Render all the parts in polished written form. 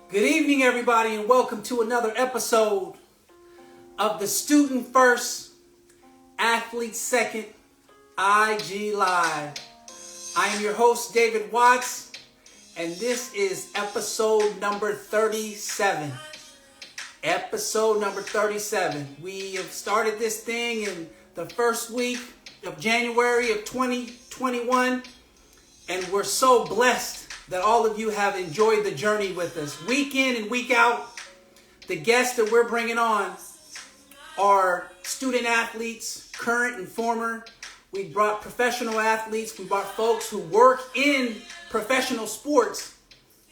Good evening, everybody, and welcome to another episode of the Student First, Athlete Second IG Live. I am your host, David Watts, and this is episode number 37. Episode number 37. We have started this thing in the first week of January of 2021, and we're so blessed that all of you have enjoyed the journey with us. Week in and week out, the guests that we're bringing on are student athletes, current and former. We brought professional athletes. We brought folks who work in professional sports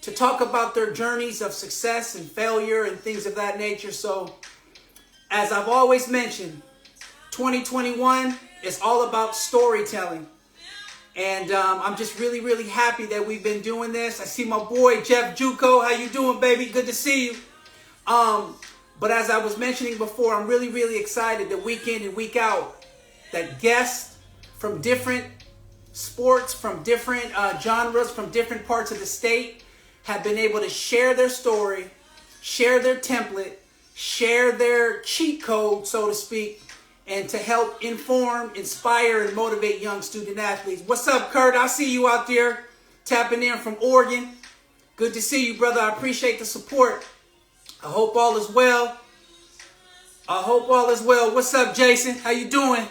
to talk about their journeys of success and failure and things of that nature. So, as I've always mentioned, 2021 is all about storytelling. And I'm just really happy that we've been doing this. I see my boy, Jeff Juco. How you doing, baby? Good to see you. But as I was mentioning before, I'm really excited that week in and week out, that guests from different sports, from different genres, from different parts of the state have been able to share their story, share their template, share their cheat code, so to speak, and to help inform, inspire, and motivate young student athletes. What's up, Kurt? I see you out there tapping in from Oregon. Good to see you, brother. I appreciate the support. I hope all is well. What's up, Jason? How you doing?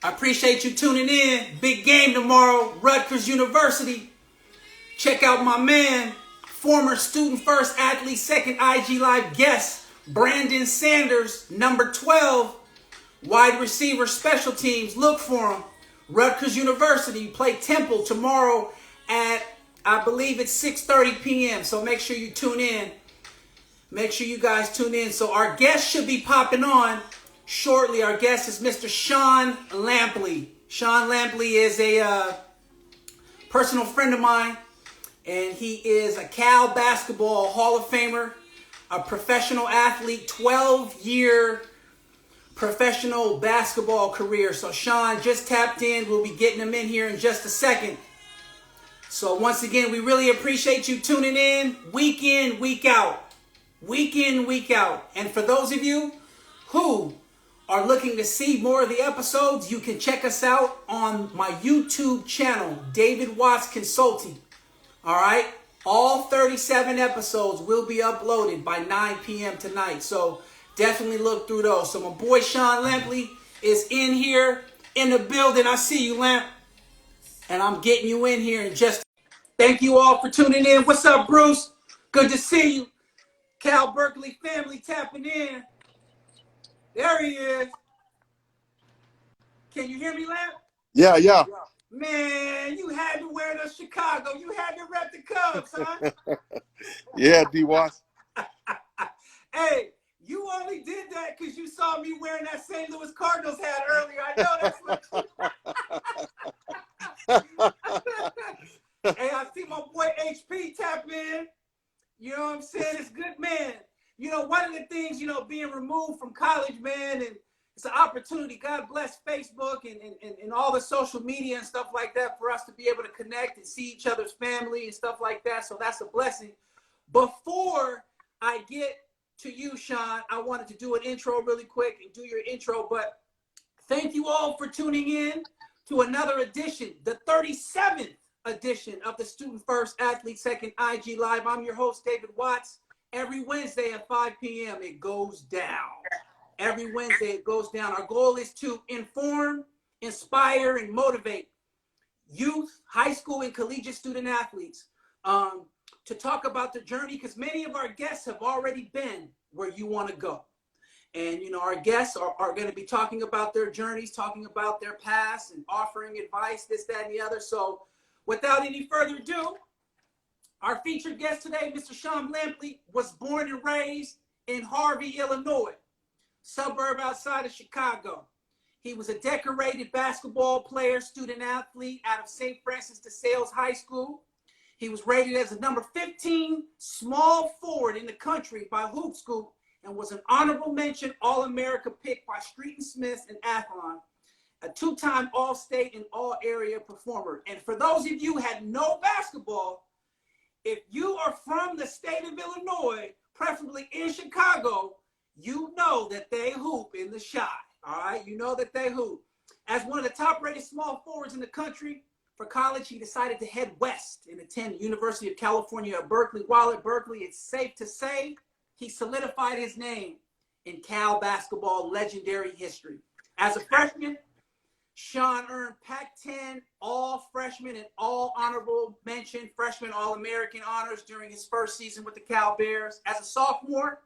I appreciate you tuning in. Big game tomorrow, Rutgers University. Check out my man, former Student First, Athlete Second IG Live guest, Brandon Sanders, number 12. Wide receiver, special teams, look for him. Rutgers University, play Temple tomorrow at, I believe it's 6:30 p.m. So make sure you tune in. Make sure you guys tune in. So our guest should be popping on shortly. Our guest is Mr. Sean Lampley. Sean Lampley is a personal friend of mine, and he is a Cal basketball Hall of Famer, a professional athlete, 12-year professional basketball career. So Sean just tapped in. We'll be getting him in here in just a second. So once again, we really appreciate you tuning in, week out. And for those of you who are looking to see more of the episodes, you can check us out on my YouTube channel, David Watts Consulting. All right? All 37 episodes will be uploaded by 9 p.m. tonight. So definitely look through those. So my boy Sean Lampley is in here in the building. I see you, Lamp. And I'm getting you in here in just. Thank you all for tuning in. What's up, Bruce? Good to see you. Cal Berkeley family tapping in. There he is. Can you hear me, Lamp? Yeah. Man, you had to wear the Chicago. You had to rep the Cubs, huh? Yeah, D. Watts. Hey. You only did that because you saw me wearing that St. Louis Cardinals hat earlier. I know that's what. Hey, I see my boy HP tap in. You know what I'm saying? It's good, man. You know, one of the things, being removed from college, man, and it's an opportunity. God bless Facebook and all the social media and stuff like that for us to be able to connect and see each other's family and stuff like that. So that's a blessing. Before I get to you, Sean, I wanted to do an intro really quick and do your intro, but thank you all for tuning in to another edition, the 37th edition of the Student First, Athlete Second IG Live. I'm your host, David Watts. Every Wednesday at 5 p.m. it goes down. Every Wednesday it goes down. Our goal is to inform, inspire, and motivate youth, high school, and collegiate student athletes to talk about the journey, because many of our guests have already been where you want to go. And, our guests are going to be talking about their journeys, talking about their past, and offering advice, this, that, and the other. So without any further ado, our featured guest today, Mr. Sean Lampley, was born and raised in Harvey, Illinois, suburb outside of Chicago. He was a decorated basketball player, student athlete out of St. Francis de Sales High School. He was rated as a number 15 small forward in the country by Hoop Scoop and was an honorable mention All-America pick by Street and Smith and Athlon, a two-time All-State and All-Area performer. And for those of you who had no basketball, if you are from the state of Illinois, preferably in Chicago, you know that they hoop in the Chi. All right, you know that they hoop. As one of the top-rated small forwards in the country for college, he decided to head west and attend the University of California at Berkeley. While at Berkeley, it's safe to say he solidified his name in Cal basketball legendary history. As a freshman, Sean earned Pac-10 All-Freshman and All-Honorable Mention Freshman All-American honors during his first season with the Cal Bears. As a sophomore,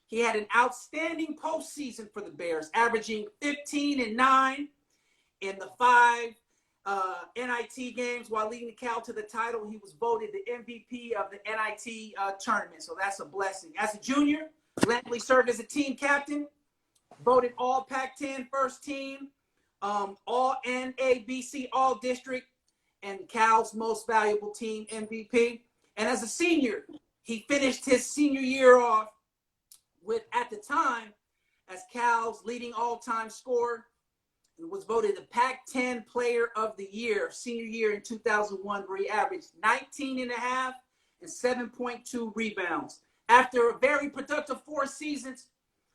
he had an outstanding postseason for the Bears, averaging 15-9 in the 5 NIT games while leading Cal to the title. He was voted the MVP of the NIT tournament, so that's a blessing. As a junior, Lampley served as a team captain, voted All Pac-10 first team, All NABC All District, and Cal's Most Valuable Team MVP. And as a senior, he finished his senior year off with, at the time, as Cal's leading all-time scorer, and was voted the Pac-10 Player of the Year, senior year in 2001, where he averaged 19.5 and 7.2 rebounds. After a very productive 4 seasons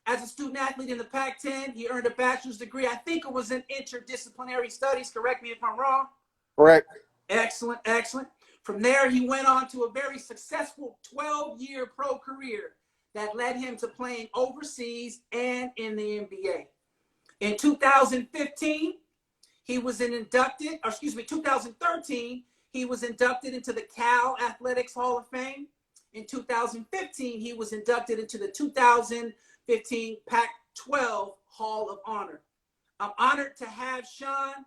as a student athlete in the Pac-10, he earned a bachelor's degree. I think it was in interdisciplinary studies. Correct me if I'm wrong. Correct. Excellent, excellent. From there, he went on to a very successful 12-year pro career that led him to playing overseas and in the NBA. In 2013, he was 2013, he was inducted into the Cal Athletics Hall of Fame. In 2015, he was inducted into the 2015 Pac-12 Hall of Honor. I'm honored to have Sean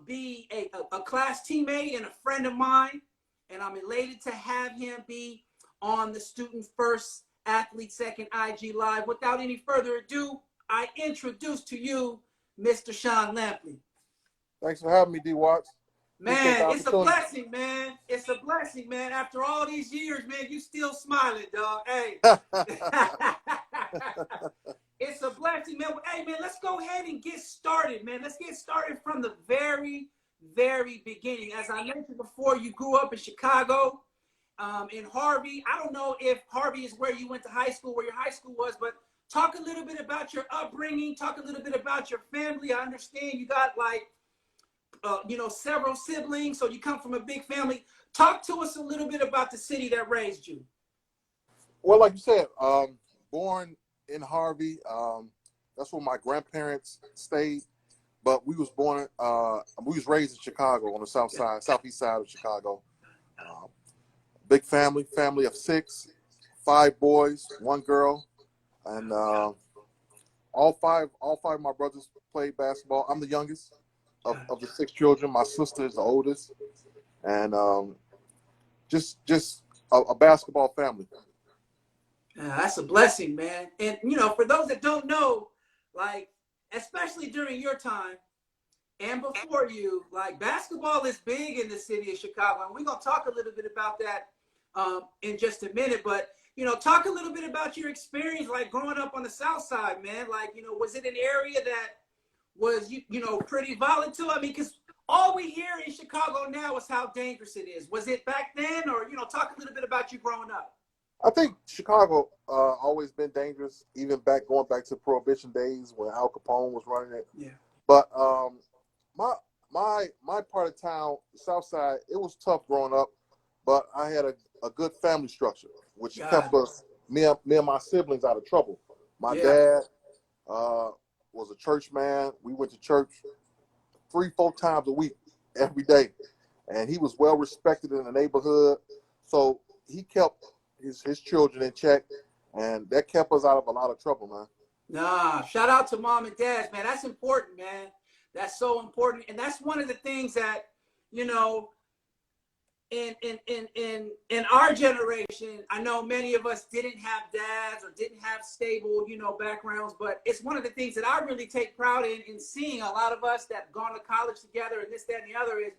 be a class teammate and a friend of mine, and I'm elated to have him be on the Student First, Athlete Second IG Live. Without any further ado, I introduce to you Mr. Sean Lampley. Thanks for having me, D. Watts. Man, it's a blessing, man. It's a blessing, man. After all these years, man, you still smiling, dog. Hey. It's a blessing, man. Hey, man, let's go ahead and get started, man. Let's get started from the very, very beginning. As I mentioned before, you grew up in Chicago, in Harvey. I don't know if Harvey is where you went to high school, where your high school was, but talk a little bit about your upbringing. Talk a little bit about your family. I understand you got several siblings, so you come from a big family. Talk to us a little bit about the city that raised you. Well, like you said, born in Harvey. That's where my grandparents stayed, but we was raised in Chicago on the southeast side of Chicago. Big family of 6, 5 boys, 1 girl, and all five of my brothers played basketball. I'm the youngest of the 6 children. My sister is the oldest, and just a basketball family. That's a blessing, man. And for those that don't know, especially during your time and before you, basketball is big in the city of Chicago, and we're gonna talk a little bit about that in just a minute. But talk a little bit about your experience, growing up on the South Side, man. Was it an area that was pretty volatile? I mean, because all we hear in Chicago now is how dangerous it is. Was it back then, or talk a little bit about you growing up? I think Chicago always been dangerous, even going back to Prohibition days when Al Capone was running it. Yeah. But my part of town, the South Side, it was tough growing up, but I had a good family structure, which kept me and my siblings out of trouble. My dad was a church man. We went to church 3-4 times a week, every day, and he was well respected in the neighborhood. So he kept his children in check, and that kept us out of a lot of trouble, man. Nah, shout out to mom and dads, man. That's important, man. That's so important. And that's one of the things that, in our generation, I know many of us didn't have dads or didn't have stable, backgrounds, but it's one of the things that I really take pride in seeing a lot of us that have gone to college together and this, that, and the other is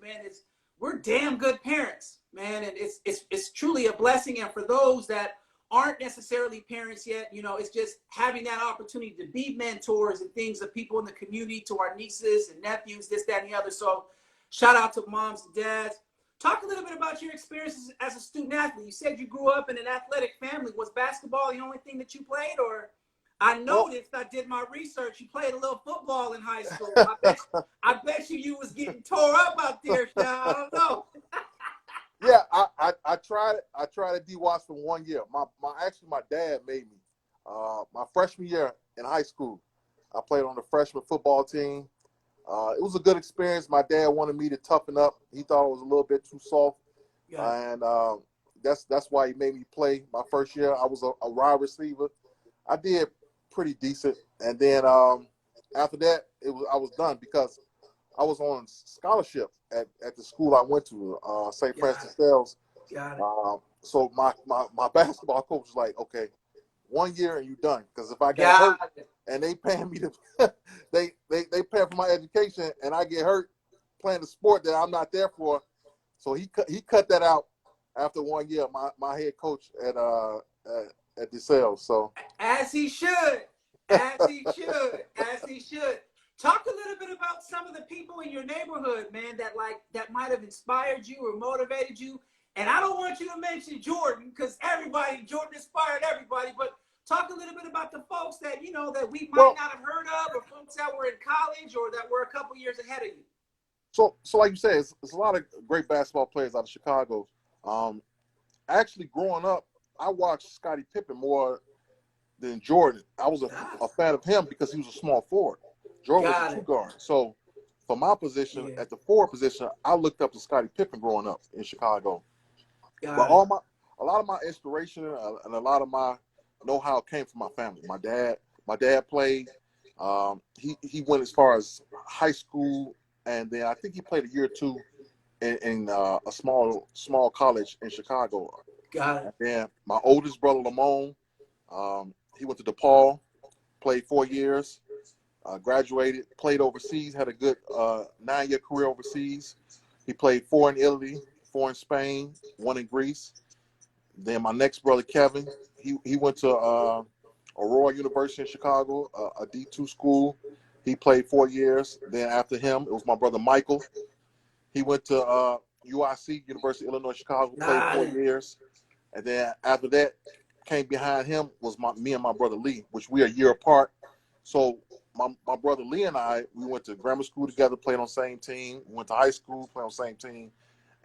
we're damn good parents, man. And it's truly a blessing. And for those that aren't necessarily parents yet, it's just having that opportunity to be mentors and things of people in the community to our nieces and nephews, this, that, and the other. So shout out to moms and dads. Talk a little bit about your experiences as a student athlete. You said you grew up in an athletic family. Was basketball the only thing that you played, or I Well, noticed, I did my research, you played a little football in high school. I bet you was getting tore up out there, Sean. I don't know. yeah, I tried it. I tried to D-Watch for 1 year. My dad made me. My freshman year in high school, I played on the freshman football team. It was a good experience. My dad wanted me to toughen up. He thought I was a little bit too soft, and that's why he made me play. My first year, I was a wide receiver. I did pretty decent, and then after that, I was done because I was on scholarship at the school I went to, St. Francis Sales. Got it. So my basketball coach was like, okay, 1 year and you done. Because if I got Got hurt it. and they paying me to, they pay for my education and I get hurt playing the sport that I'm not there for. So he cut that out after 1 year. My head coach at the sales. So As he should. As he should. As he should. Talk a little bit about some of the people in your neighborhood, man, that might have inspired you or motivated you. And I don't want you to mention Jordan because Jordan inspired everybody, but talk a little bit about the folks that, that we might well, not have heard of, or folks that were in college or that were a couple years ahead of you. so like you said, it's a lot of great basketball players out of Chicago. Actually, growing up, I watched Scottie Pippen more than Jordan. I was a fan of him because he was a small forward. Jordan was a two guard. So for my position at the forward position, I looked up to Scottie Pippen growing up in Chicago. But a lot of my inspiration and a lot of my know-how came from my family. My dad played. He went as far as high school, and then I think he played a year or two in a small college in Chicago. Got it. And then my oldest brother Lamone, he went to DePaul, played 4 years, graduated, played overseas, had a good 9-year career overseas. He played 4 in Italy, 4 in Spain, 1 in Greece. Then my next brother Kevin, he went to Aurora University in Chicago, a D2 school. He played 4 years. Then after him, it was my brother Michael. He went to UIC, University of Illinois Chicago, played 4 years. And then after that, came behind him was me and my brother Lee, which we are a year apart. So my brother Lee and I, we went to grammar school together, played on the same team. We went to high school, played on the same team.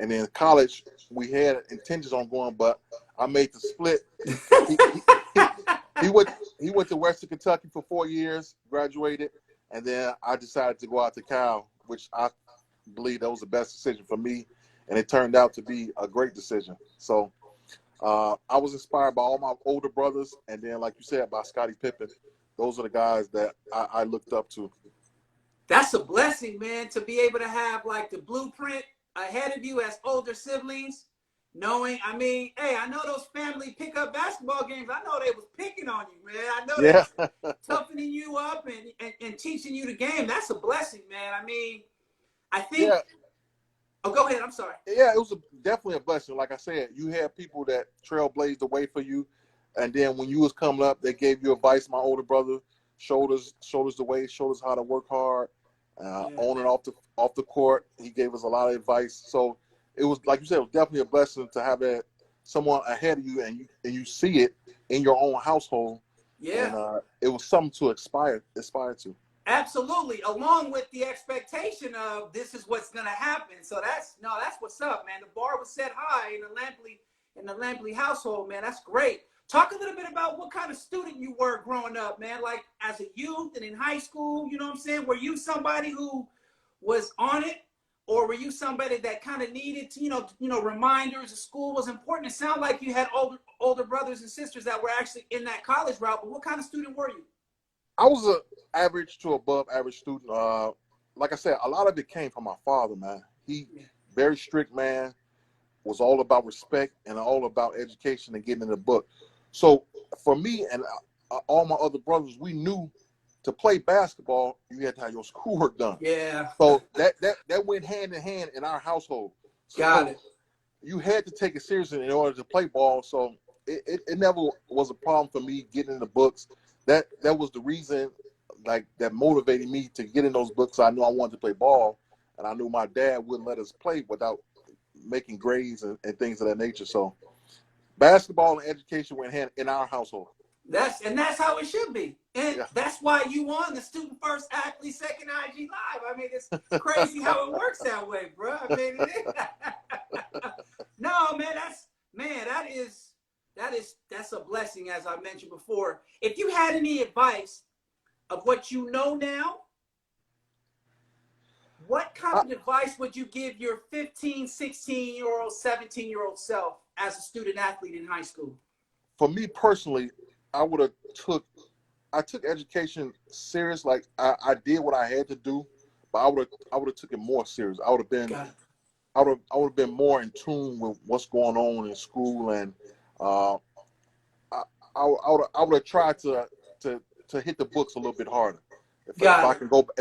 And then college, we had intentions on going, but I made the split. He went to Western Kentucky for 4 years, graduated, and then I decided to go out to Cal, which I believe that was the best decision for me, and it turned out to be a great decision. So I was inspired by all my older brothers, and then, like you said, by Scottie Pippen. Those are the guys that I looked up to. That's a blessing, man, to be able to have like the blueprint ahead of you as older siblings, knowing, hey, I know those family pickup basketball games. I know they was picking on you, man. I know they was toughening you up and teaching you the game. That's a blessing, man. I think. Yeah. Oh, go ahead. I'm sorry. Yeah, it was definitely a blessing. Like I said, you had people that trailblazed the way for you, and then when you was coming up, they gave you advice. My older brother showed us the way, showed us how to work hard, on and off the court. He gave us a lot of advice. So it was, like you said, it was definitely a blessing to have that someone ahead of you, and you see it in your own household. Yeah. And it was something to aspire to. Absolutely, along with the expectation of this is what's going to happen. So that's what's up, man. The bar was set high in the Lampley household, man. That's great. Talk a little bit about what kind of student you were growing up, man. Like as a youth and in high school, you know what I'm saying? Were you somebody who was on it, or were you somebody that kind of needed to, reminders? School was important. It sounded like you had older brothers and sisters that were actually in that college route. But what kind of student were you? I was an average to above average student. Like I said, a lot of it came from my father, man. He very strict man, was all about respect and all about education and getting in the book. So for me and all my other brothers, we knew to play basketball, you had to have your schoolwork done. Yeah. So that went hand in hand in our household. So Got it. You had to take it seriously in order to play ball. So it never was a problem for me getting in the books. That was the reason, like, that motivated me to get in those books. I knew I wanted to play ball, and I knew my dad wouldn't let us play without making grades and things of that nature. So basketball and education went hand in our household. That's how it should be. And Yeah. that's why you won the student first, athlete second IG Live. I mean, it's crazy how it works that way, bro. I mean, no, man, that's a blessing, as I mentioned before. If you had any advice of what you know now, what kind of advice would you give your 15, 16-year-old, 17-year-old self as a student athlete in high school? For me personally, I took education serious. Like I did what I had to do, but I would have took it more serious. I would have been more in tune with what's going on in school, and uh, I would have tried to hit the books a little bit harder. If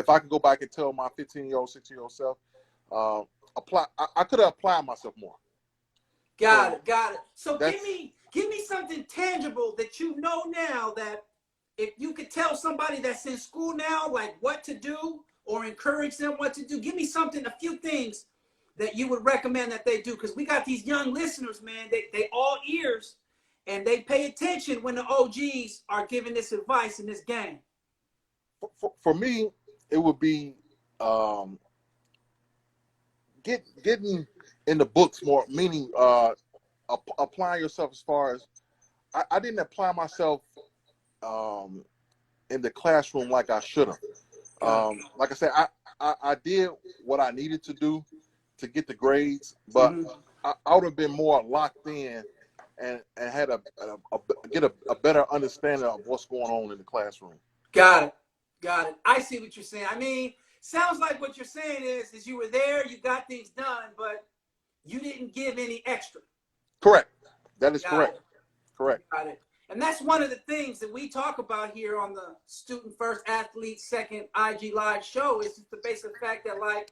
I can go back and tell my 15-year-old, 16-year-old self, I could have applied myself more. Got it. So give me something tangible that you know now, that if you could tell somebody that's in school now, like what to do or encourage them what to do. Give me something, a few things that you would recommend that they do, because we got these young listeners, man. They all ears, and they pay attention when the OGs are giving this advice in this game. For me, it would be getting in the books more, meaning applying yourself. As far as I didn't apply myself in the classroom like I should have. Like I said, I did what I needed to do to get the grades, but I would have been more locked in and had get a better understanding of what's going on in the classroom. Got it. I see what you're saying. I mean, sounds like what you're saying is you were there, you got things done, but you didn't give any extra. Correct. That is correct. Correct. Got it. And that's one of the things that we talk about here on the Student First Athlete Second IG Live show, is just the basic fact that, like,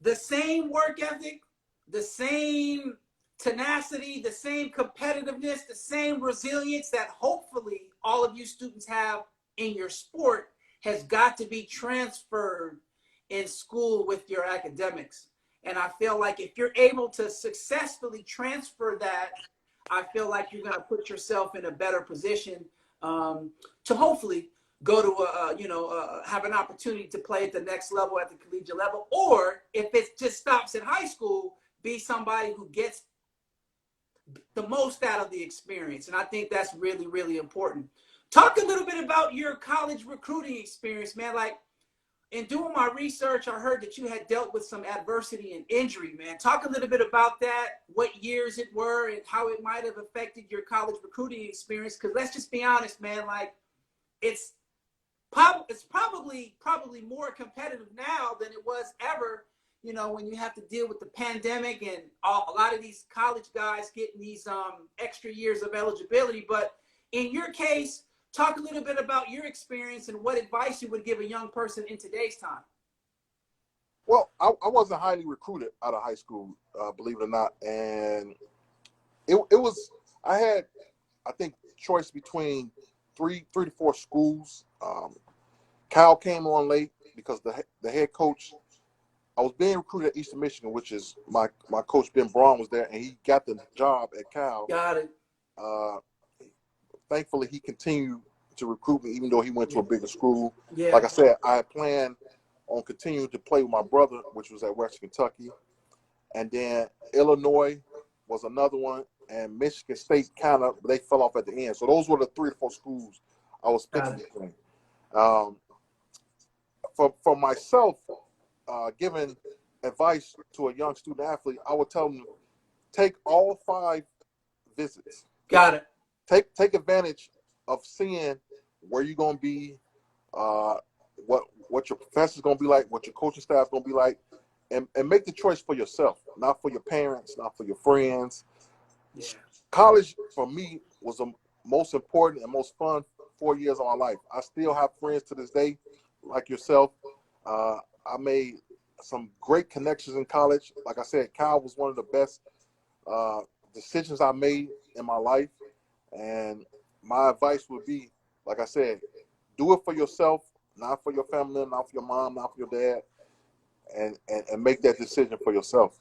the same work ethic, the same tenacity, the same competitiveness, the same resilience that hopefully all of you students have in your sport has got to be transferred in school with your academics. And I feel like if you're able to successfully transfer that, I feel like you're going to put yourself in a better position to hopefully go to have an opportunity to play at the next level, at the collegiate level, or if it just stops at high school, be somebody who gets the most out of the experience. And I think that's really, really important. Talk a little bit about your college recruiting experience, man. Like, in doing my research, I heard that you had dealt with some adversity and injury, man. Talk a little bit about that, what years it were, and how it might have affected your college recruiting experience. Because let's just be honest, man, like, it's probably more competitive now than it was ever, when you have to deal with the pandemic and a lot of these college guys getting these extra years of eligibility. But in your case, talk a little bit about your experience and what advice you would give a young person in today's time. Well, I wasn't highly recruited out of high school, believe it or not. And it was, I had, I think, choice between three to four schools. Cal came on late because the head coach, I was being recruited at Eastern Michigan, which is my coach, Ben Braun, was there, and he got the job at Cal. Got it. Thankfully, he continued to recruit me, even though he went to a bigger school. Yeah. Like I said, I had planned on continuing to play with my brother, which was at Western Kentucky. And then Illinois was another one, and Michigan State they fell off at the end. So those were the 3 to 4 schools I was picking between. For myself, giving advice to a young student athlete, I would tell them, take all 5 visits. Got it. Take advantage of seeing where you're going to be, what your professor's going to be like, what your coaching staff's going to be like, and make the choice for yourself, not for your parents, not for your friends. Yeah. College, for me, was the most important and most fun 4 years of my life. I still have friends to this day, like yourself. I made some great connections in college. Like I said, Cal was one of the best decisions I made in my life. And my advice would be, like I said, do it for yourself, not for your family, not for your mom, not for your dad, and make that decision for yourself.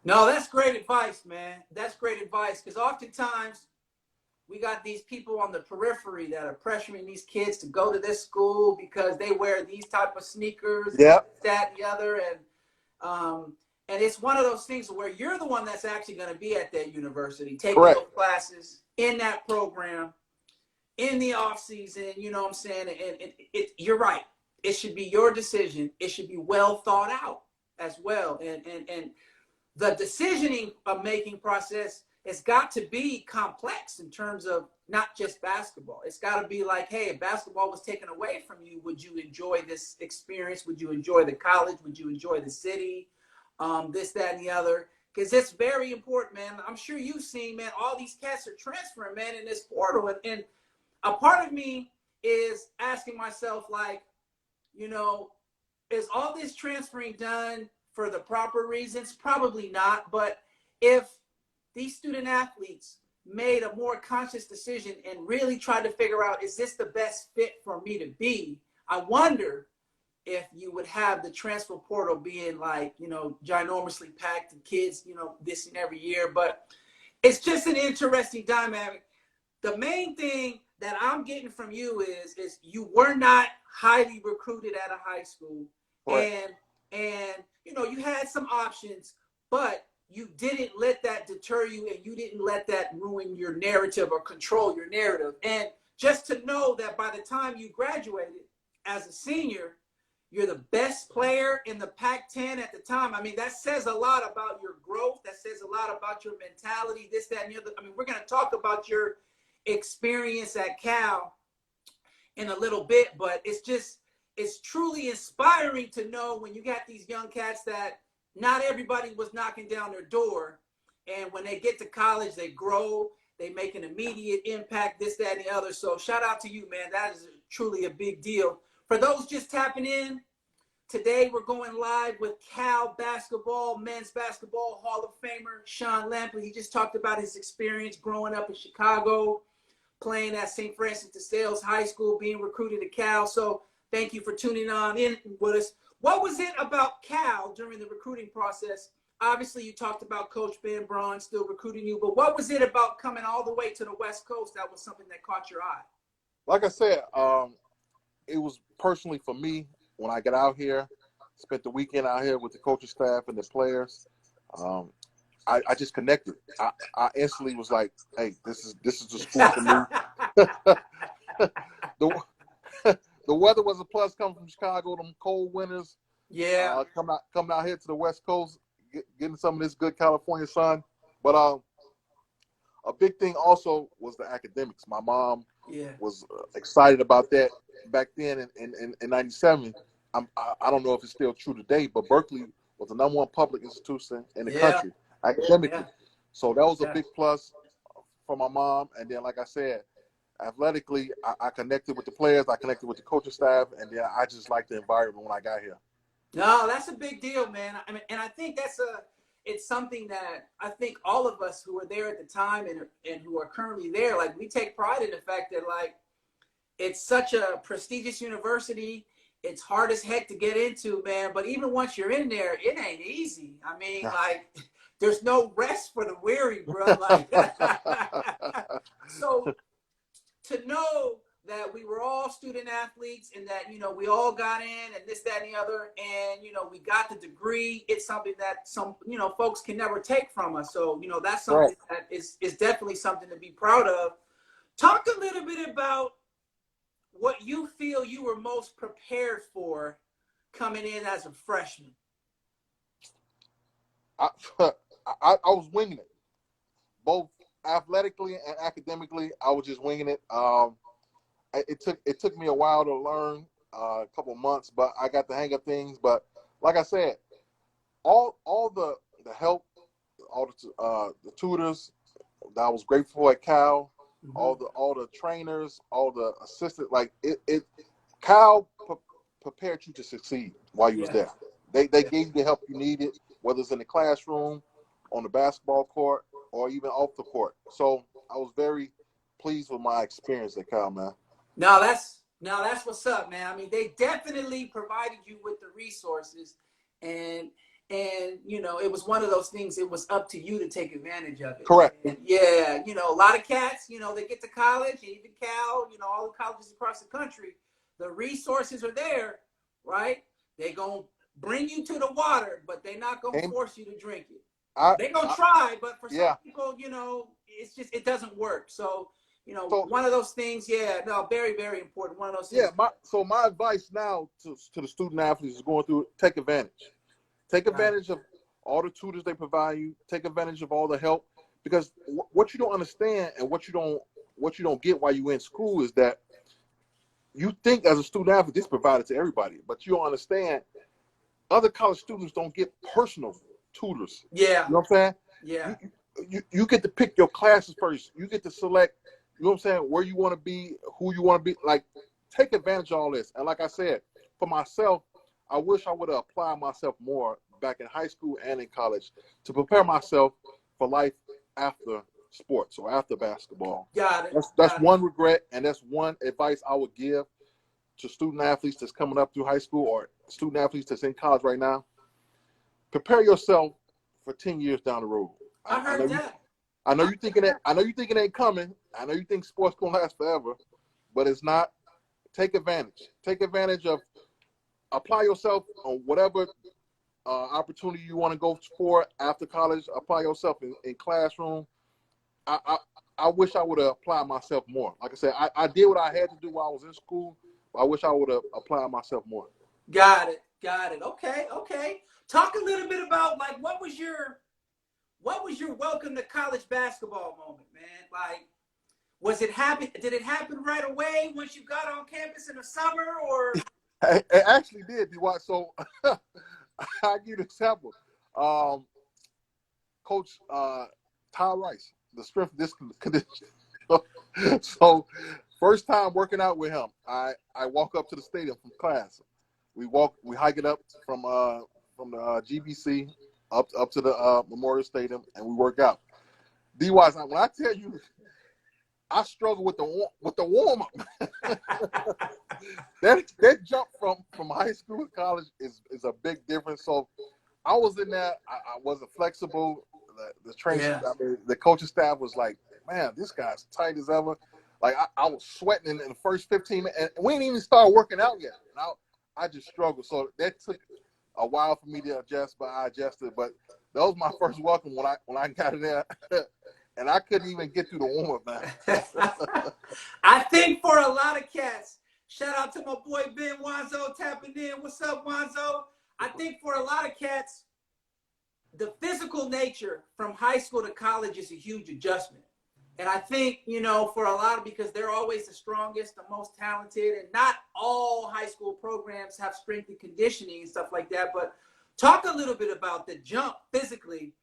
No, that's great advice, man. That's great advice because oftentimes we got these people on the periphery that are pressuring these kids to go to this school because they wear these type of sneakers and Yeah, that and the other, um, and it's one of those things where you're the one that's actually going to be at that university, taking correct. those classes in that program in the off season. You know what I'm saying? And you're right. It should be your decision. It should be well thought out as well, and the decisioning of making process has got to be complex in terms of not just basketball. It's got to be like, hey, if basketball was taken away from you, would you enjoy this experience? Would you enjoy the college? Would you enjoy the city? This, that, and the other. Because it's very important, man. I'm sure you've seen, man, all these cats are transferring, man, in this portal. And a part of me is asking myself, like, you know, is all this transferring done for the proper reasons? Probably not. But if these student athletes made a more conscious decision and really tried to figure out, is this the best fit for me to be? I wonder if you would have the transfer portal being like, you know, ginormously packed and kids, you know, this and every year. But it's just an interesting dynamic. The main thing that I'm getting from you is you were not highly recruited at a high school, Correct. and you know you had some options, but you didn't let that deter you, and you didn't let that ruin your narrative or control your narrative. And just to know that by the time you graduated as a senior, you're the best player in the Pac-10 at the time. I mean, that says a lot about your growth. That says a lot about your mentality, this, that, and the other. I mean, we're going to talk about your experience at Cal in a little bit, but it's truly inspiring to know when you got these young cats that not everybody was knocking down their door, and when they get to college, they grow, they make an immediate impact, this, that, and the other. So shout out to you, man. That is truly a big deal. For those just tapping in, today we're going live with Cal basketball, men's basketball Hall of Famer Sean Lampley. He just talked about his experience growing up in Chicago, playing at St. Francis de Sales High School, being recruited to Cal. So thank you for tuning on in with us. What was it about Cal during the recruiting process? Obviously, you talked about Coach Ben Braun still recruiting you, but what was it about coming all the way to the West Coast that was something that caught your eye? Like I said, it was personally for me when I got out here, spent the weekend out here with the coaching staff and the players. Um, I just connected. I instantly was like, hey, this is the school for me. the, the weather was a plus coming from Chicago, them cold winters. Yeah. Coming out here to the West Coast, getting some of this good California sun. But a big thing also was the academics. My mom was excited about that back then in '97. I don't know if it's still true today, but Berkeley was the #1 public institution in the country academically. Yeah. So that was a big plus for my mom. And then, like I said, athletically, I connected with the players, I connected with the coaching staff, and then I just liked the environment when I got here. No, that's a big deal, man. I mean, and I think it's something that I think all of us who were there at the time and who are currently there, like we take pride in the fact that like it's such a prestigious university. It's hard as heck to get into, man. But even once you're in there, it ain't easy. I mean, like there's no rest for the weary, bro. Like so to know that we were all student athletes and that, you know, we all got in and this, that, and the other, and, you know, we got the degree. It's something that some, you know, folks can never take from us. So, you know, that's something that is definitely something to be proud of. Talk a little bit about what you feel you were most prepared for coming in as a freshman. I was winging it, both athletically and academically. I was just winging it. It took me a while to learn, a couple months, but I got the hang of things. But like I said, all the help, all the tutors that I was grateful for at Cal, all the trainers, all the assistants, like it Cal prepared you to succeed while you was there. They gave you the help you needed, whether it's in the classroom, on the basketball court, or even off the court. So I was very pleased with my experience at Cal, man. Now that's what's up, man. I mean, they definitely provided you with the resources, and And it was one of those things. It was up to you to take advantage of it. Correct. And yeah, a lot of cats, they get to college, and even Cal, all the colleges across the country, the resources are there, right? They gonna bring you to the water, but they're not gonna force you to drink it. They're gonna try, but for some people, it's just, it doesn't work. So, one of those things. Yeah, no, very, very important. One of those things. Yeah. My advice now to the student athletes is going through, take advantage. Take advantage of all the tutors they provide you. Take advantage of all the help, because what you don't understand and what you don't get while you're in school is that you think as a student athlete this is provided to everybody, but you don't understand other college students don't get personal tutors. Yeah. You know what I'm saying? Yeah. You get to pick your classes first. You get to select, you know what I'm saying, where you want to be, who you want to be. Like, take advantage of all this. And like I said, for myself, I wish I would have applied myself more back in high school and in college to prepare myself for life after sports or after basketball. Got it. That's one regret, and that's one advice I would give to student athletes that's coming up through high school or student athletes that's in college right now. Prepare yourself for 10 years down the road. I heard that. I know you thinking that. I know you thinking it ain't coming. I know you think sports gonna last forever, but it's not. Take advantage. Take advantage of. Apply yourself on whatever opportunity you want to go for after college. Apply yourself in classroom. I wish I would have applied myself more. Like I said, I did what I had to do while I was in school. But I wish I would have applied myself more. Got it. Okay. Talk a little bit about, like, what was your welcome to college basketball moment, man? Like, did it happen right away once you got on campus in the summer, or? It actually did. So I'll give you an example. Coach Ty Rice, the strength and conditioning. So first time working out with him, I walk up to the stadium from class. We hike it up from the GBC up to the Memorial Stadium, and we work out. D-Wise, when I tell you, I struggle with the warm up. that jump from high school to college is a big difference. So I was in there. I wasn't flexible. The training, the coaching staff was like, man, this guy's tight as ever. Like I was sweating in the first 15 minutes, and we didn't even start working out yet. And I just struggled. So that took a while for me to adjust, but I adjusted. But that was my first welcome when I got in there. And I couldn't even get through the warm-up, man. I think for a lot of cats, shout out to my boy Ben Wanzo tapping in. What's up, Wanzo? I think for a lot of cats, the physical nature from high school to college is a huge adjustment. And I think, for a lot of, because they're always the strongest, the most talented, and not all high school programs have strength and conditioning and stuff like that. But talk a little bit about the jump physically.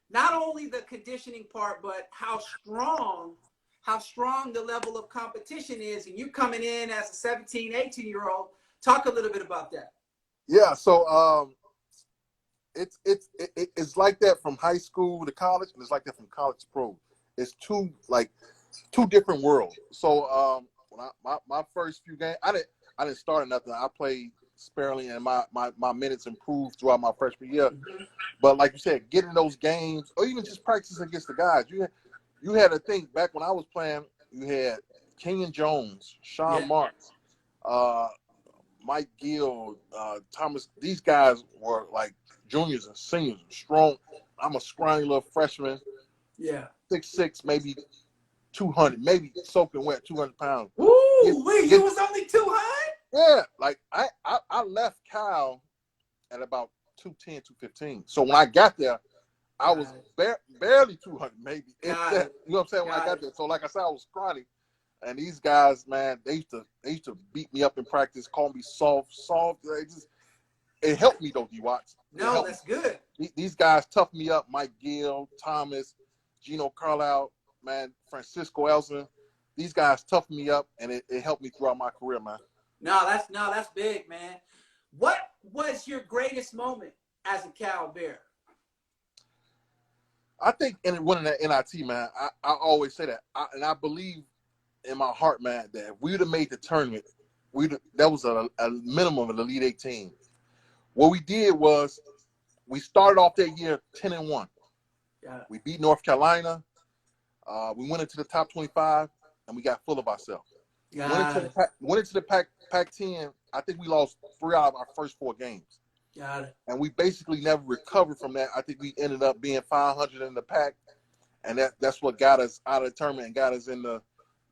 Not only the conditioning part, but how strong the level of competition is. And you coming in as a 17, 18-year-old. Talk a little bit about that. Yeah, so it's like that from high school to college, and it's like that from college to pro. It's two different worlds. So when my first few games, I didn't start nothing. I played sparingly, and my minutes improved throughout my freshman year. Mm-hmm. But like you said, getting those games, or even just practicing against the guys, you had to think back when I was playing. You had Kenyon Jones, Sean Marks, Mike Gill, Thomas. These guys were like juniors and seniors, strong. I'm a scrawny little freshman. Yeah, 6'6", maybe 200, maybe soaking wet, 200 pounds. Ooh, you was only 200? Yeah, like I left Cal at about 210, 215. So when I got there, I was barely 200, maybe. You know what I'm saying? When I got there. So like I said, I was scrawny. And these guys, man, they used to beat me up in practice, call me soft. It helped me though, D-Watts. No, that's good. These guys toughed me up. Mike Gill, Thomas, Gino Carlisle, man, Francisco Elson. These guys toughed me up, and it helped me throughout my career, man. No, that's big, man. What was your greatest moment as a Cal Bear? I think in winning that NIT, man, I always say that. And I believe in my heart, man, that if we would have made the tournament, that was a minimum of an Elite 18. What we did was we started off that year 10-1. Yeah. We beat North Carolina. We went into the top 25, and we got full of ourselves. Went into the Pac-10. I think we lost 3 out of our first 4 games. Got it. And we basically never recovered from that. I think we ended up being 500 in the pack, and that's what got us out of the tournament and got us in the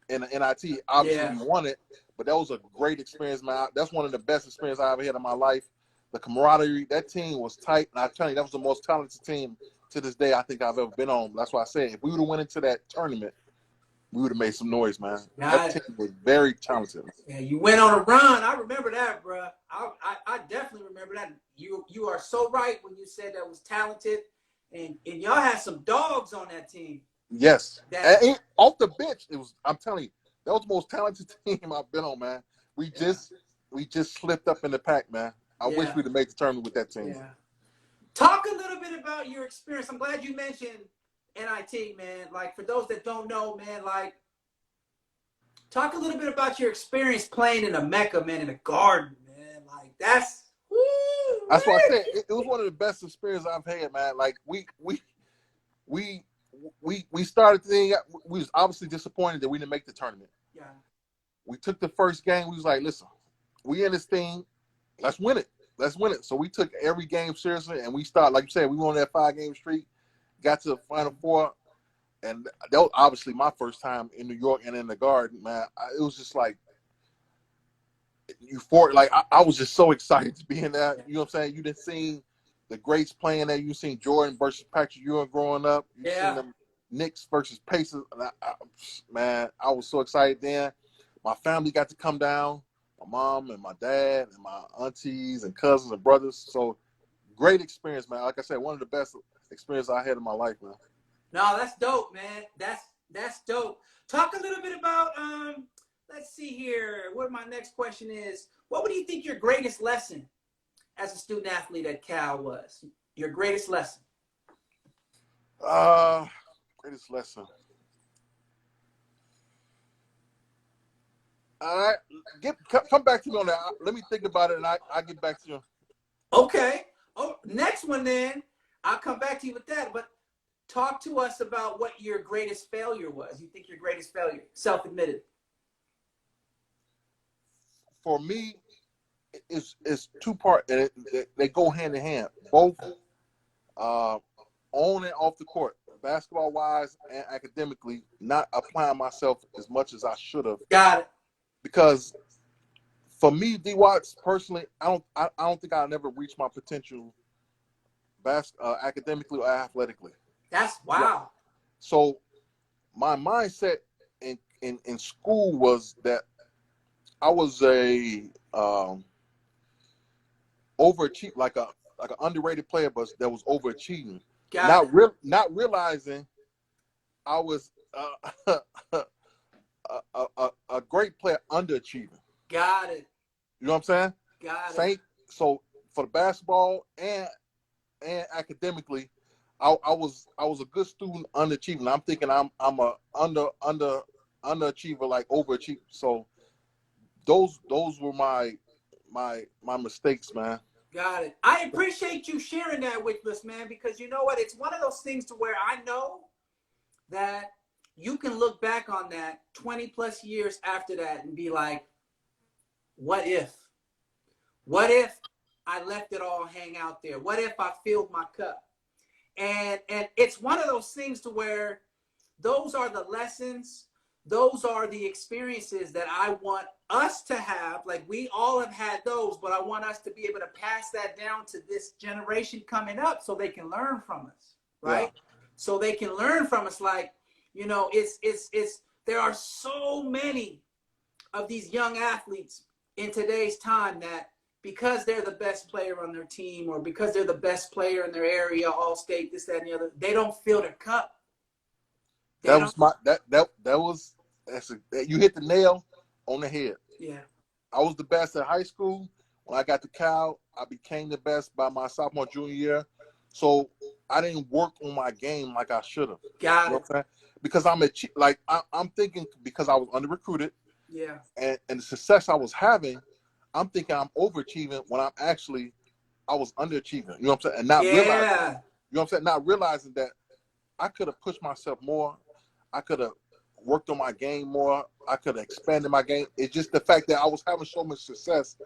NIT. Obviously, we won it, but that was a great experience, man. That's one of the best experiences I ever had in my life. The camaraderie, that team was tight, and I tell you, that was the most talented team to this day I think I've ever been on. That's why I said if we would have went into that tournament, we would have made some noise, man. That team was very talented. Yeah, you went on a run. I remember that, bro. I definitely remember that. You are so right when you said that was talented, and y'all had some dogs on that team. Yes. And off the bench, it was. I'm telling you, that was the most talented team I've been on, man. We just slipped up in the pack, man. I wish we'd have made the tournament with that team. Yeah. Talk a little bit about your experience. I'm glad you mentioned NIT, man. Like, for those that don't know, man, like, talk a little bit about your experience playing in a Mecca, man, in a garden, man. Like, that's what I said. It was one of the best experiences I've had, man. Like, we started the thing. We was obviously disappointed that we didn't make the tournament. Yeah. We took the first game. We was like, listen, we in this thing. Let's win it. Let's win it. So we took every game seriously, and we started, like you said, we won that 5-game streak, got to the Final Four, and that was obviously my first time in New York and in the Garden, man. It was just like euphoric. Like, I was just so excited to be in that. You know what I'm saying? You didn't see the greats playing there. You seen Jordan versus Patrick Ewing growing up. You seen them Knicks versus Pacers. And man, I was so excited then. My family got to come down. My mom and my dad and my aunties and cousins and brothers. So great experience, man. Like I said, one of the best experiences I had in my life, man. No, that's dope, man. That's dope. Talk a little bit about let's see here. What my next question is, what do you think your greatest lesson as a student athlete at Cal was? Your greatest lesson? Greatest lesson. All right, come back to me on that. Let me think about it, and I'll get back to you. Okay. Oh, next one then. I'll come back to you with that. But talk to us about what your greatest failure was. You think your greatest failure, self-admitted? For me, it's 2-part, and they go hand in hand. Both on and off the court, basketball-wise and academically, not applying myself as much as I should have. Got it. Because for me, D. Watts, personally, I don't think I'll never reach my potential academically or athletically. That's wow. So my mindset in school was that I was a overachiever, like an underrated player, but that was overachieving. Not realizing I was a great player underachieving. Got it. You know what I'm saying? Got it. So for the basketball and academically, I was a good student underachieving. I'm thinking I'm a underachiever, like overachiever. So those were my mistakes, man. Got it. I appreciate you sharing that with us, man, because you know what? It's one of those things to where I know that you can look back on that 20 plus years after that and be like, what if? What if I let it all hang out there? What if I filled my cup? And it's one of those things to where those are the lessons, those are the experiences that I want us to have. Like, we all have had those, but I want us to be able to pass that down to this generation coming up so they can learn from us, right? Yeah. So they can learn from us. Like, you know, there are so many of these young athletes in today's time that because they're the best player on their team or because they're the best player in their area, all state, this, that, and the other, they don't fill their cup. You hit the nail on the head. Yeah. I was the best at high school. When I got to Cal, I became the best by my sophomore, junior year. So I didn't work on my game like I should have. Got it. Because I'm thinking because I was under recruited. Yeah. And the success I was having, I'm thinking I'm overachieving when I'm actually I was underachieving. You know what I'm saying? And not realizing, Yeah. you know what I'm saying? Not realizing that I could have pushed myself more. I could have worked on my game more. I could have expanded my game. It's just the fact that I was having so much success.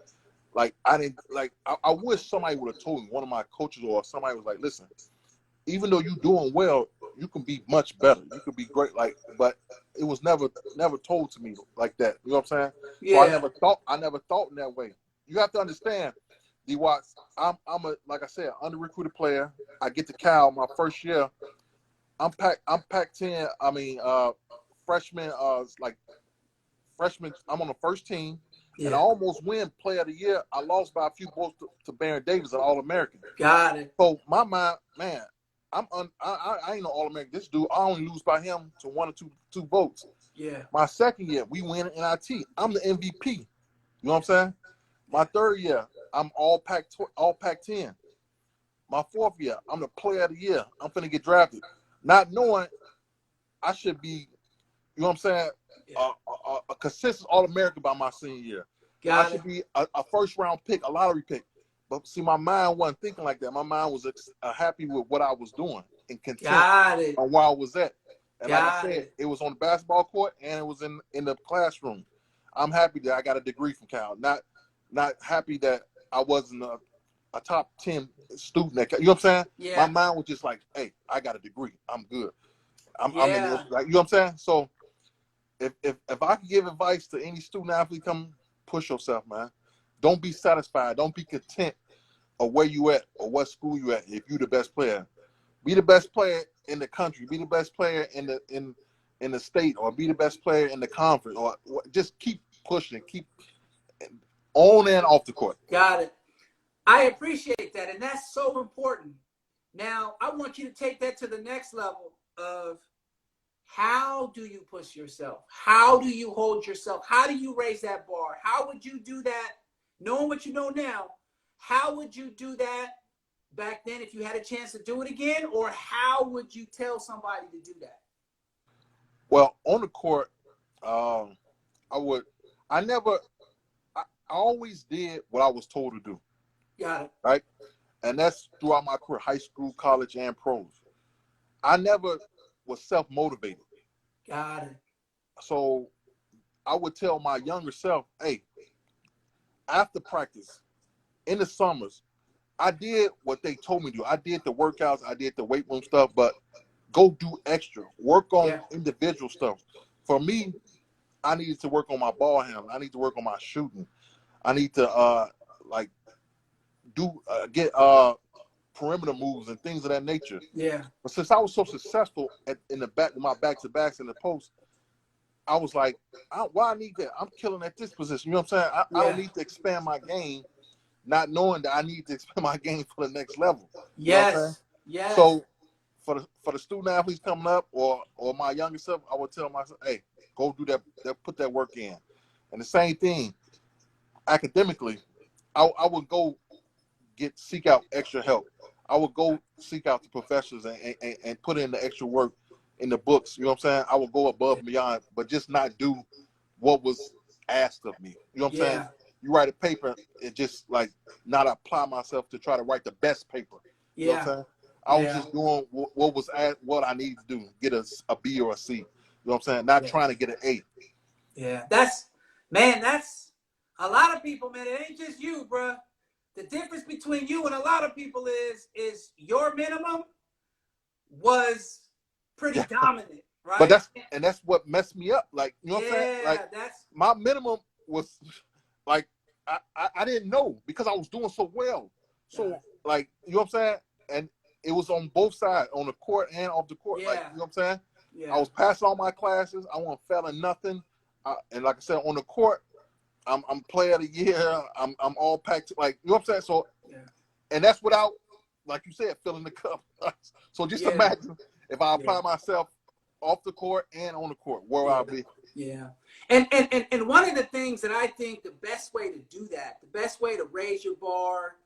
Like I didn't like. I wish somebody would have told me. One of my coaches or somebody was like, "Listen, even though you're doing well, you can be much better. You could be great." Like, but it was never told to me like that. You know what I'm saying? So Yeah. I never thought in that way. You have to understand, D Watts. I'm a, like I said, under recruited player. I get to Cal my first year. I'm Pac-10. I mean, freshman. Like freshman. I'm on the first team, and I Yeah. almost win Player of the Year. I lost by a few votes to Baron Davis, an All-American. Got it. So my mind, man, I ain't no All-American. This dude, I only lose by him to one or two votes. Yeah. My second year, we win in NIT. I'm the MVP. You know what I'm saying? My third year, I'm all Pac-10. My fourth year, I'm the Player of the Year. I'm finna get drafted, not knowing I should be. You know what I'm saying? Yeah. A consistent All-American by my senior year. I Got should it. be a first-round pick, a lottery pick. But see, my mind wasn't thinking like that. My mind was happy with what I was doing and content Got it. on where I was at. And like I Got said, it. it was on the basketball court and it was in the classroom. I'm happy that I got a degree from Cal. Not happy that I wasn't a top 10 student at Cal. You know what I'm saying? My Yeah. mind was just like, hey, I got a degree. I'm good. I'm in this, Yeah. like, you know what I'm saying? So if I could give advice to any student athlete, come push yourself, man. Don't be satisfied. Don't be content of where you at or what school you at. If you the best player, be the best player in the country. Be the best player in the state, or be the best player in the conference, or just keep pushing, keep on and off the court. Got it. I appreciate that, and that's so important. Now, I want you to take that to the next level of how do you push yourself? How do you hold yourself? How do you raise that bar? How would you do that, knowing what you know now? How would you do that back then if you had a chance to do it again? Or how would you tell somebody to do that? Well, on the court, I would. I never. I always did what I was told to do. Got it. Right, and that's throughout my career, high school, college, and pros. I never was self-motivated. Got it. So I would tell my younger self, hey, after practice, in the summers, I did what they told me to do. I did the workouts, I did the weight room stuff, but go do extra. Work on Yeah. individual stuff. For me, I needed to work on my ball handling. I need to work on my shooting. I need to like get perimeter moves and things of that nature. Yeah. But since I was so successful in the back with my back-to-backs in the post, I was like, why I need that? I'm killing at this position. You know what I'm saying? I don't Yeah. need to expand my game, not knowing that I need to expand my game for the next level. You know what I'm saying? Yes. Yes. So for the student athletes coming up or my younger self, I would tell myself, hey, go do that, put that work in. And the same thing, academically, I would go seek out extra help. I would go seek out the professors and put in the extra work in the books. You know what I'm saying? I would go above and beyond, but just not do what was asked of me. You know what I'm saying? Yeah. You write a paper and just like not apply myself to try to write the best paper. You know what I'm Yeah. saying? I was Yeah. just doing what was what I needed to do, get a B or a C. You know what I'm saying? Not Yeah. trying to get an A. Yeah. That's a lot of people, man. It ain't just you, bro. The difference between you and a lot of people is your minimum was pretty Yeah. dominant, But right? that's what messed me up. Like, you know what I'm saying? Yeah, Like that's my minimum was like I didn't know because I was doing so well. So like, you know what I'm saying? And it was on both sides, on the court and off the court. Like, yeah, you know what I'm saying? I yeah, was passing all my classes. I wasn't failing nothing. And like I said, on the court, I'm player of the year. I'm all packed. Like, you know what I'm saying? So, yeah, and that's without, like you said, filling the cup. So just yeah, imagine if I yeah, apply myself off the court and on the court, where yeah, I'll be. yeah. And one of the things that I think the best way to do that, the best way to raise your bar,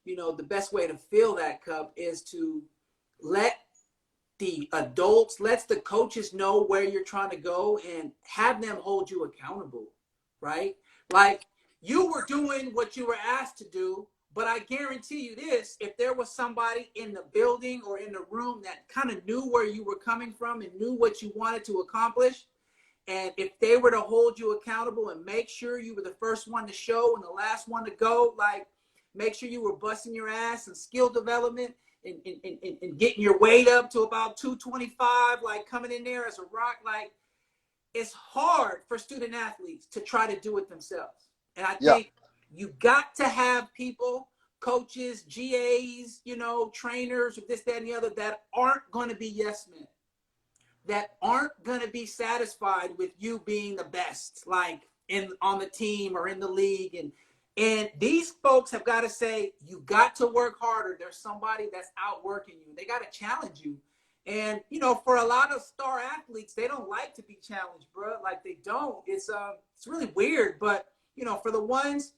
the best way to fill that cup is to let the adults, let the coaches know where you're trying to go and have them hold you accountable, right? Like you were doing what you were asked to do, But I guarantee you this, if there was somebody in the building or in the room that kind of knew where you were coming from and knew what you wanted to accomplish, and if they were to hold you accountable and make sure you were the first one to show and the last one to go, like make sure you were busting your ass and skill development and getting your weight up to about 225, like coming in there as a rock, like it's hard for student athletes to try to do it themselves. And I Yeah. think you got to have people, coaches, GAs, you know, trainers, this, that, and the other that aren't going to be yes men, that aren't going to be satisfied with you being the best, like on the team or in the league. And these folks have got to say, you got to work harder. There's somebody that's outworking you. They got to challenge you. And, you know, for a lot of star athletes, they don't like to be challenged, bro. Like they don't. It's really weird. But, you know, for the ones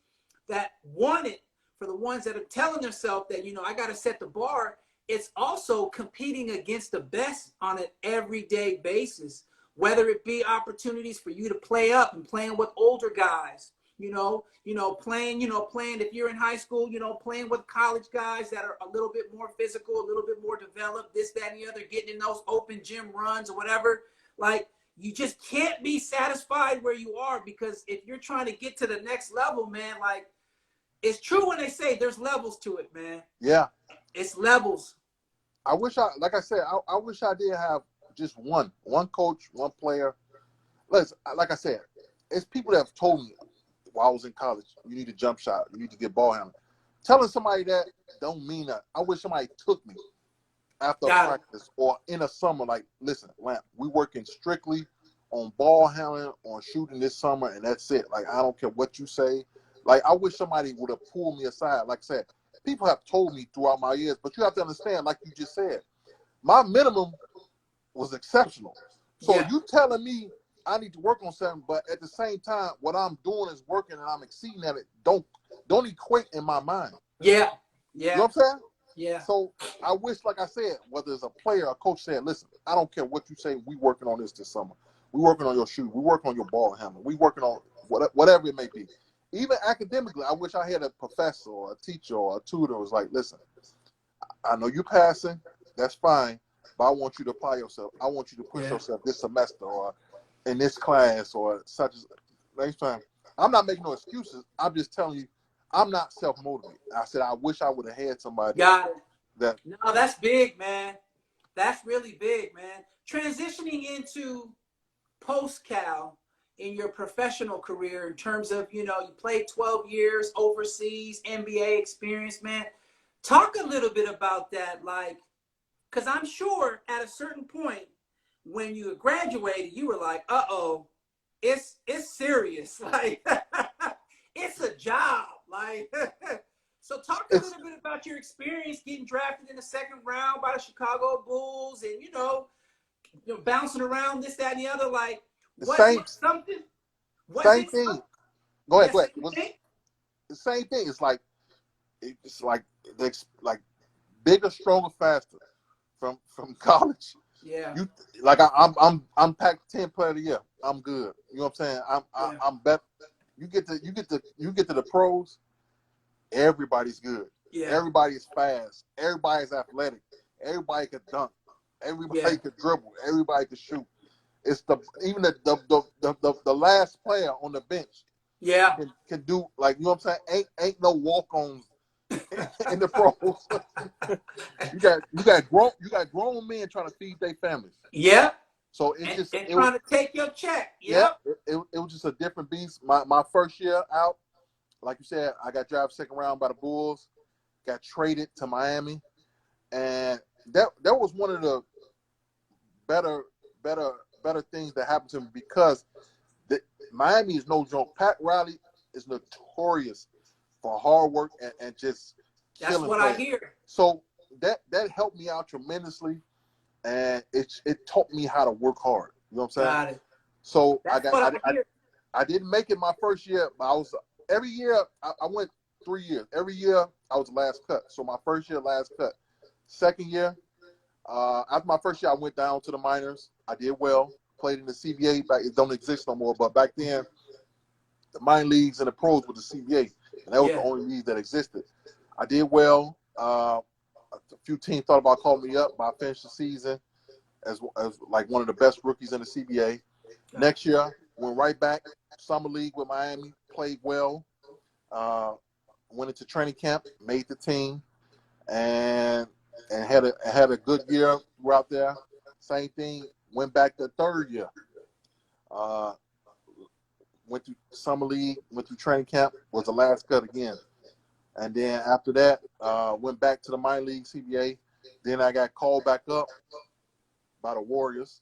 that want it, for the ones that are telling themselves that, you know, I got to set the bar, it's also competing against the best on an everyday basis, whether it be opportunities for you to play up and playing with older guys, playing if you're in high school, you know, playing with college guys that are a little bit more physical, a little bit more developed, this, that, and the other, getting in those open gym runs or whatever. Like, you just can't be satisfied where you are, because if you're trying to get to the next level, man, like, it's true when they say there's levels to it, man. Yeah. It's levels. I wish I wish I did have just one coach, one player. Like I said, it's people that have told me while I was in college, you need a jump shot, you need to get ball handling. Telling somebody that don't mean that. I wish somebody took me after practice or in a summer, like, listen, Lamp, we working strictly on ball handling, on shooting this summer, and that's it. Like, I don't care what you say. Like, I wish somebody would have pulled me aside. Like I said, people have told me throughout my years, but you have to understand, like you just said, my minimum was exceptional. So you telling me I need to work on something, but at the same time, what I'm doing is working and I'm exceeding at it. Don't equate in my mind. Yeah. You know what I'm saying? Yeah. So I wish, like I said, whether it's a player or a coach said, listen, I don't care what you say, we working on this summer. We working on your shoe. We working on your ball handling. We working on whatever it may be. Even academically, I wish I had a professor or a teacher or a tutor who was like, listen, I know you're passing, that's fine, but I want you to apply yourself. I want you to push yourself this semester or in this class or such as next time. I'm not making no excuses. I'm just telling you, I'm not self-motivated. I said, I wish I would have had somebody. Got it. That. No, that's big, man. That's really big, man. Transitioning into post-Cal in your professional career in terms of, you know, you played 12 years overseas, NBA experience, man. Talk a little bit about that, like, because I'm sure at a certain point when you graduated, you were like, uh-oh, it's serious. Like, it's a job. Like, so talk a little bit about your experience getting drafted in the second round by the Chicago Bulls and, you know, bouncing around this, that, and the other. Like, same thing. Go ahead. The same thing. It's like bigger, stronger, faster from college. Yeah. You like I'm Pac-10 player of the year. I'm good. You know what I'm saying? I'm better. You get to the pros. Everybody's good. Yeah. Everybody's fast. Everybody's athletic. Everybody can dunk. Everybody can dribble. Everybody can shoot. It's even the last player on the bench. Yeah. Can do, like, you know what I'm saying? Ain't no walk-ons in the pros. you got grown men trying to feed their families. Yeah. So it's trying to take your check. Yep. It was just a different beast. My first year out, like you said, I got drafted second round by the Bulls, got traded to Miami, and that was one of the better things that happened to me, because Miami is no joke. Pat Riley is notorious for hard work and just that's what players. I hear. So that helped me out tremendously, and it taught me how to work hard. You know what I'm saying? Got it. So I didn't make it my first year, but every year I went 3 years. Every year I was last cut. So my first year, last cut. Second year, after my first year, I went down to the minors. I did well. Played in the CBA. It don't exist no more, but back then, the minor leagues and the pros were the CBA, and that was the only league that existed. I did well. A few teams thought about calling me up, but I finished the season as like one of the best rookies in the CBA. Next year, went right back summer league with Miami, played well. Went into training camp, made the team, and had a good year throughout there. Same thing. Went back the third year. Uh, went through summer league, went through training camp, was the last cut again. And then after that, went back to the minor league CBA. Then I got called back up by the Warriors.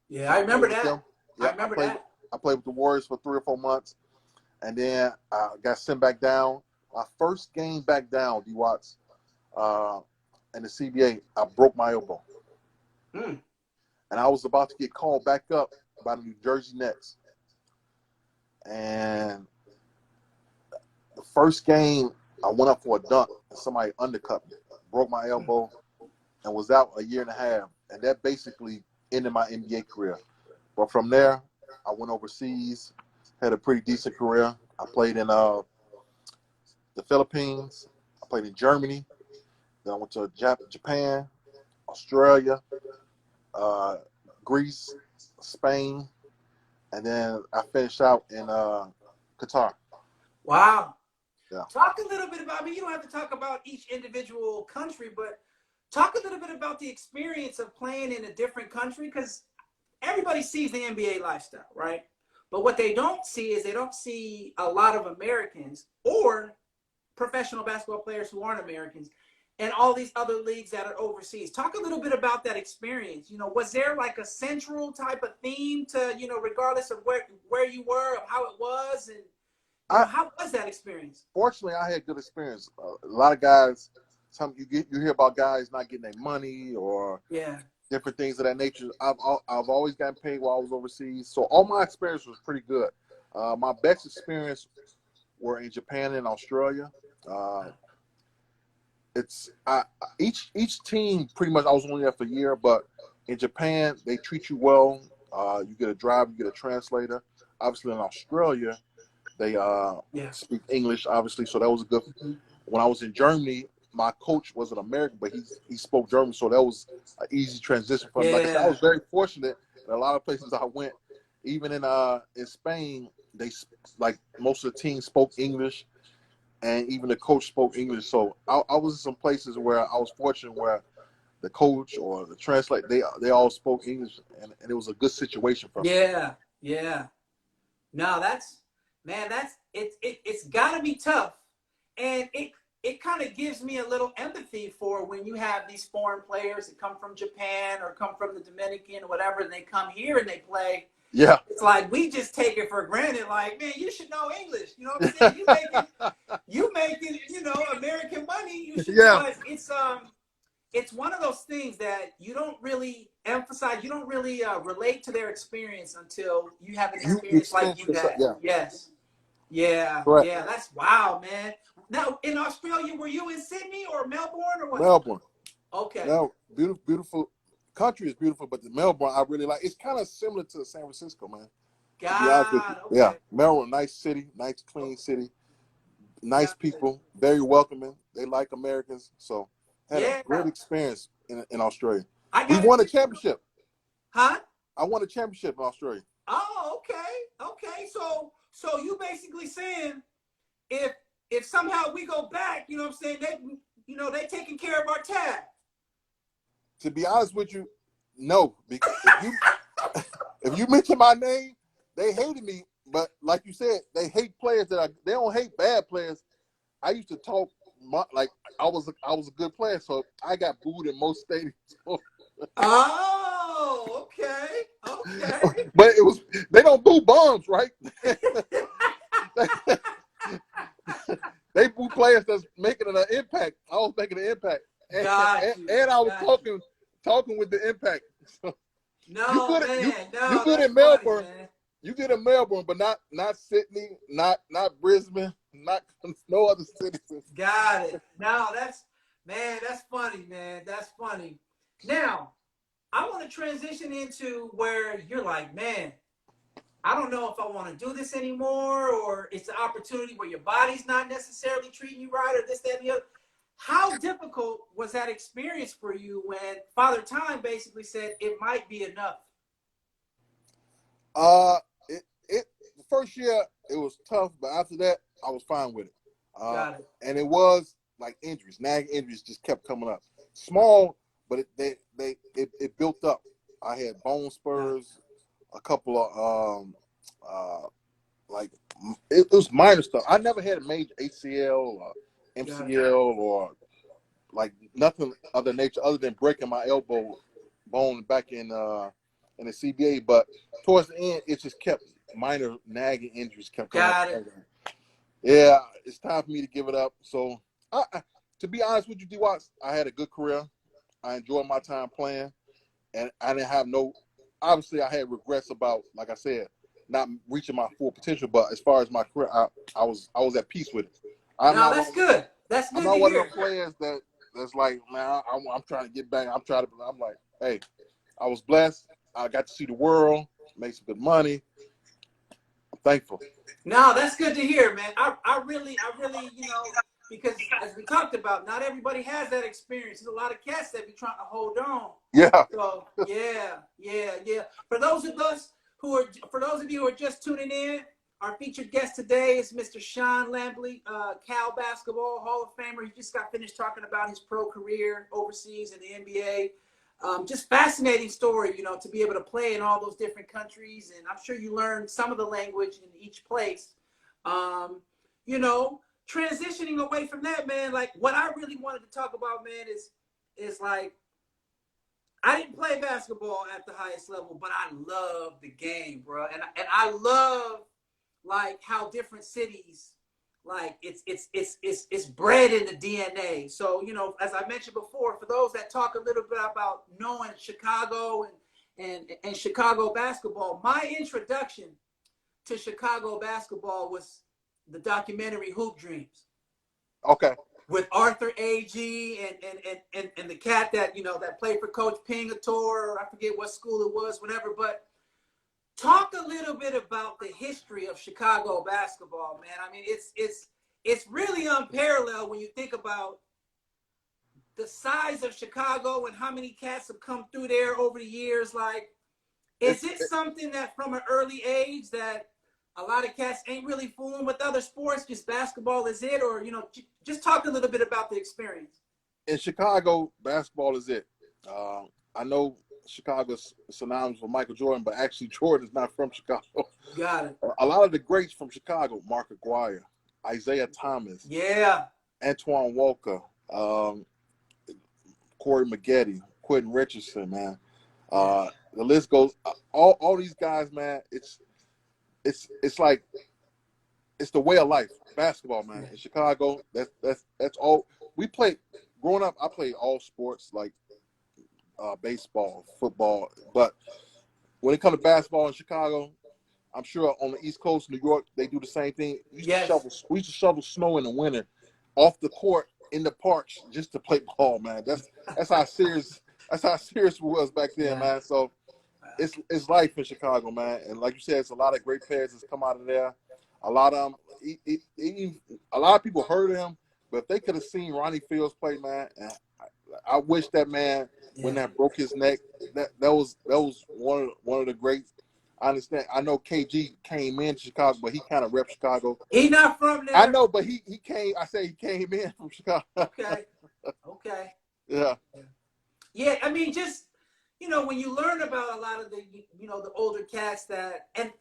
Yeah, I remember that. Yeah, I remember that. I played with the Warriors for 3 or 4 months, and then I got sent back down. My first game back down, D Watts, in the CBA, I broke my elbow, and I was about to get called back up by the New Jersey Nets. And the first game, I went up for a dunk, and somebody undercut me, broke my elbow, and was out a year and a half. And that basically ended my NBA career. But from there, I went overseas, had a pretty decent career. I played in the Philippines. I played in Germany. Then I went to Japan, Australia, Greece, Spain, and then I finished out in Qatar. Wow. Yeah. Talk a little bit about, I mean, you don't have to talk about each individual country, but talk a little bit about the experience of playing in a different country, because everybody sees the NBA lifestyle, right? But what they don't see is they don't see a lot of Americans or professional basketball players who aren't Americans and all these other leagues that are overseas. Talk a little bit about that experience. You know, was there like a central type of theme to, you know, regardless of where you were, of how it was, and how was that experience? Fortunately, I had good experience. A lot of guys, you hear about guys not getting their money or different things of that nature. I've always gotten paid while I was overseas, so all my experience was pretty good. My best experience were in Japan and Australia. Each team pretty much. I was only there for a year, but in Japan they treat you well. You get a driver, you get a translator. Obviously, in Australia, they speak English, obviously, so that was a good. When I was in Germany, my coach was an American, but he spoke German, so that was an easy transition for me. Like I said, I was very fortunate in a lot of places I went. Even in Spain, they like most of the team spoke English, and even the coach spoke English. So I was in some places where I was fortunate where the coach or the translator they all spoke English, and it was a good situation for me. Yeah. No, it's got to be tough, and it kind of gives me a little empathy for when you have these foreign players that come from Japan or come from the Dominican or whatever, and they come here and they play. Yeah. It's like we just take it for granted. Like, man, you should know English. You know what I'm saying? You making, American money. You should. Yeah. It's one of those things that you don't really emphasize. You don't really relate to their experience until you have an experience like you had. Yeah. Yes. Yeah. Correct. Yeah. That's wow, man. Now, in Australia, were you in Sydney or Melbourne or what? Melbourne. Okay. No, beautiful. Country is beautiful, but the Melbourne I really like. It's kind of similar to San Francisco, man. Okay. Yeah, Melbourne, nice city, nice clean city, nice people, very welcoming. They like Americans, so had a great experience in Australia. We won a championship. Huh? I won a championship in Australia. Oh, okay. So you basically saying if somehow we go back, you know what I'm saying, they taking care of our tab. To be honest with you, no, because if you mention my name, they hated me. But like you said, they hate players they don't hate bad players. I used to talk like I was a good player, so I got booed in most stadiums. Oh, okay. But they don't boo bums, right? They boo players that's making an impact. I was making an impact, and I was talking with the impact. So you good in Melbourne. Funny, you good in Melbourne, but not Sydney, not Brisbane, not no other cities. Got it. No, that's funny, man. That's funny. Now, I want to transition into where you're like, man, I don't know if I want to do this anymore, or it's an opportunity where your body's not necessarily treating you right, or this, that, and the other. How difficult was that experience for you when Father Time basically said it might be enough? It the first year it was tough, but after that I was fine with it. Got it. And it was like injuries, nagging injuries just kept coming up. Small, but it built up. I had bone spurs, a couple of like it was minor stuff. I never had a major ACL or MCL or like nothing of the nature other than breaking my elbow bone back in the CBA. But towards the end, it just kept minor nagging injuries kept coming Got up. it. Yeah, it's time for me to give it up. So, to be honest with you, D-Watts, I had a good career. I enjoyed my time playing, and I didn't have no. Obviously, I had regrets about, like I said, not reaching my full potential. But as far as my career, I was at peace with it. I'm No, not. that's good. That's I'm good to not one of hear. them players that's like, man, I'm trying to get back. I'm like, hey, I was blessed. I got to see the world, make some good money. I'm thankful. No, that's good to hear, man. I really, because as we talked about, not everybody has that experience. There's a lot of cats that be trying to hold on. Yeah. So yeah. For those of you who are just tuning in, our featured guest today is Mr. Sean Lampley, Cal basketball Hall of Famer. He just got finished talking about his pro career overseas in the NBA. Just fascinating story, to be able to play in all those different countries. And I'm sure you learned some of the language in each place. You know, transitioning away from that, man, like what I really wanted to talk about, man, is like, I didn't play basketball at the highest level, but I love the game, bro. And I love like how different cities, like it's bred in the DNA. So as I mentioned before, for those that talk a little bit about knowing Chicago and Chicago basketball, my introduction to Chicago basketball was the documentary Hoop Dreams. Okay. With Arthur Agee and the cat that that played for Coach Pingator, or I forget what school it was, whatever, but talk a little bit about the history of Chicago basketball, man. I mean, it's really unparalleled when you think about the size of Chicago and how many cats have come through there over the years. Like, is it something that from an early age that a lot of cats ain't really fooling with other sports, just basketball is it? Or, just talk a little bit about the experience. In Chicago, basketball is it. I know Chicago's synonymous with Michael Jordan, but actually Jordan is not from Chicago. Got it. A lot of the greats from Chicago, Mark Aguirre, Isaiah Thomas, yeah, Antoine Walker, Corey Maggette, Quentin Richardson, man. The list goes. All these guys, man. It's like it's the way of life. Basketball, man. In Chicago, that's all we play. Growing up, I played all sports like baseball, football, but when it comes to basketball in Chicago, I'm sure on the East Coast, New York, they do the same thing. We used to shovel snow in the winter off the court in the parks just to play ball, man. That's how serious it was back then, man. So it's life in Chicago, man. And like you said, it's a lot of great players that's come out of there. A lot of them, a lot of people heard of him, but if they could have seen Ronnie Fields play, man, I wish that man when that broke his neck, that was one of the greats. I understand. I know KG came in Chicago, but he kind of repped Chicago. He not from there. I know, but he came. I say he came in from Chicago. Okay. Yeah. Yeah, I mean, just when you learn about a lot of the the older cats that, and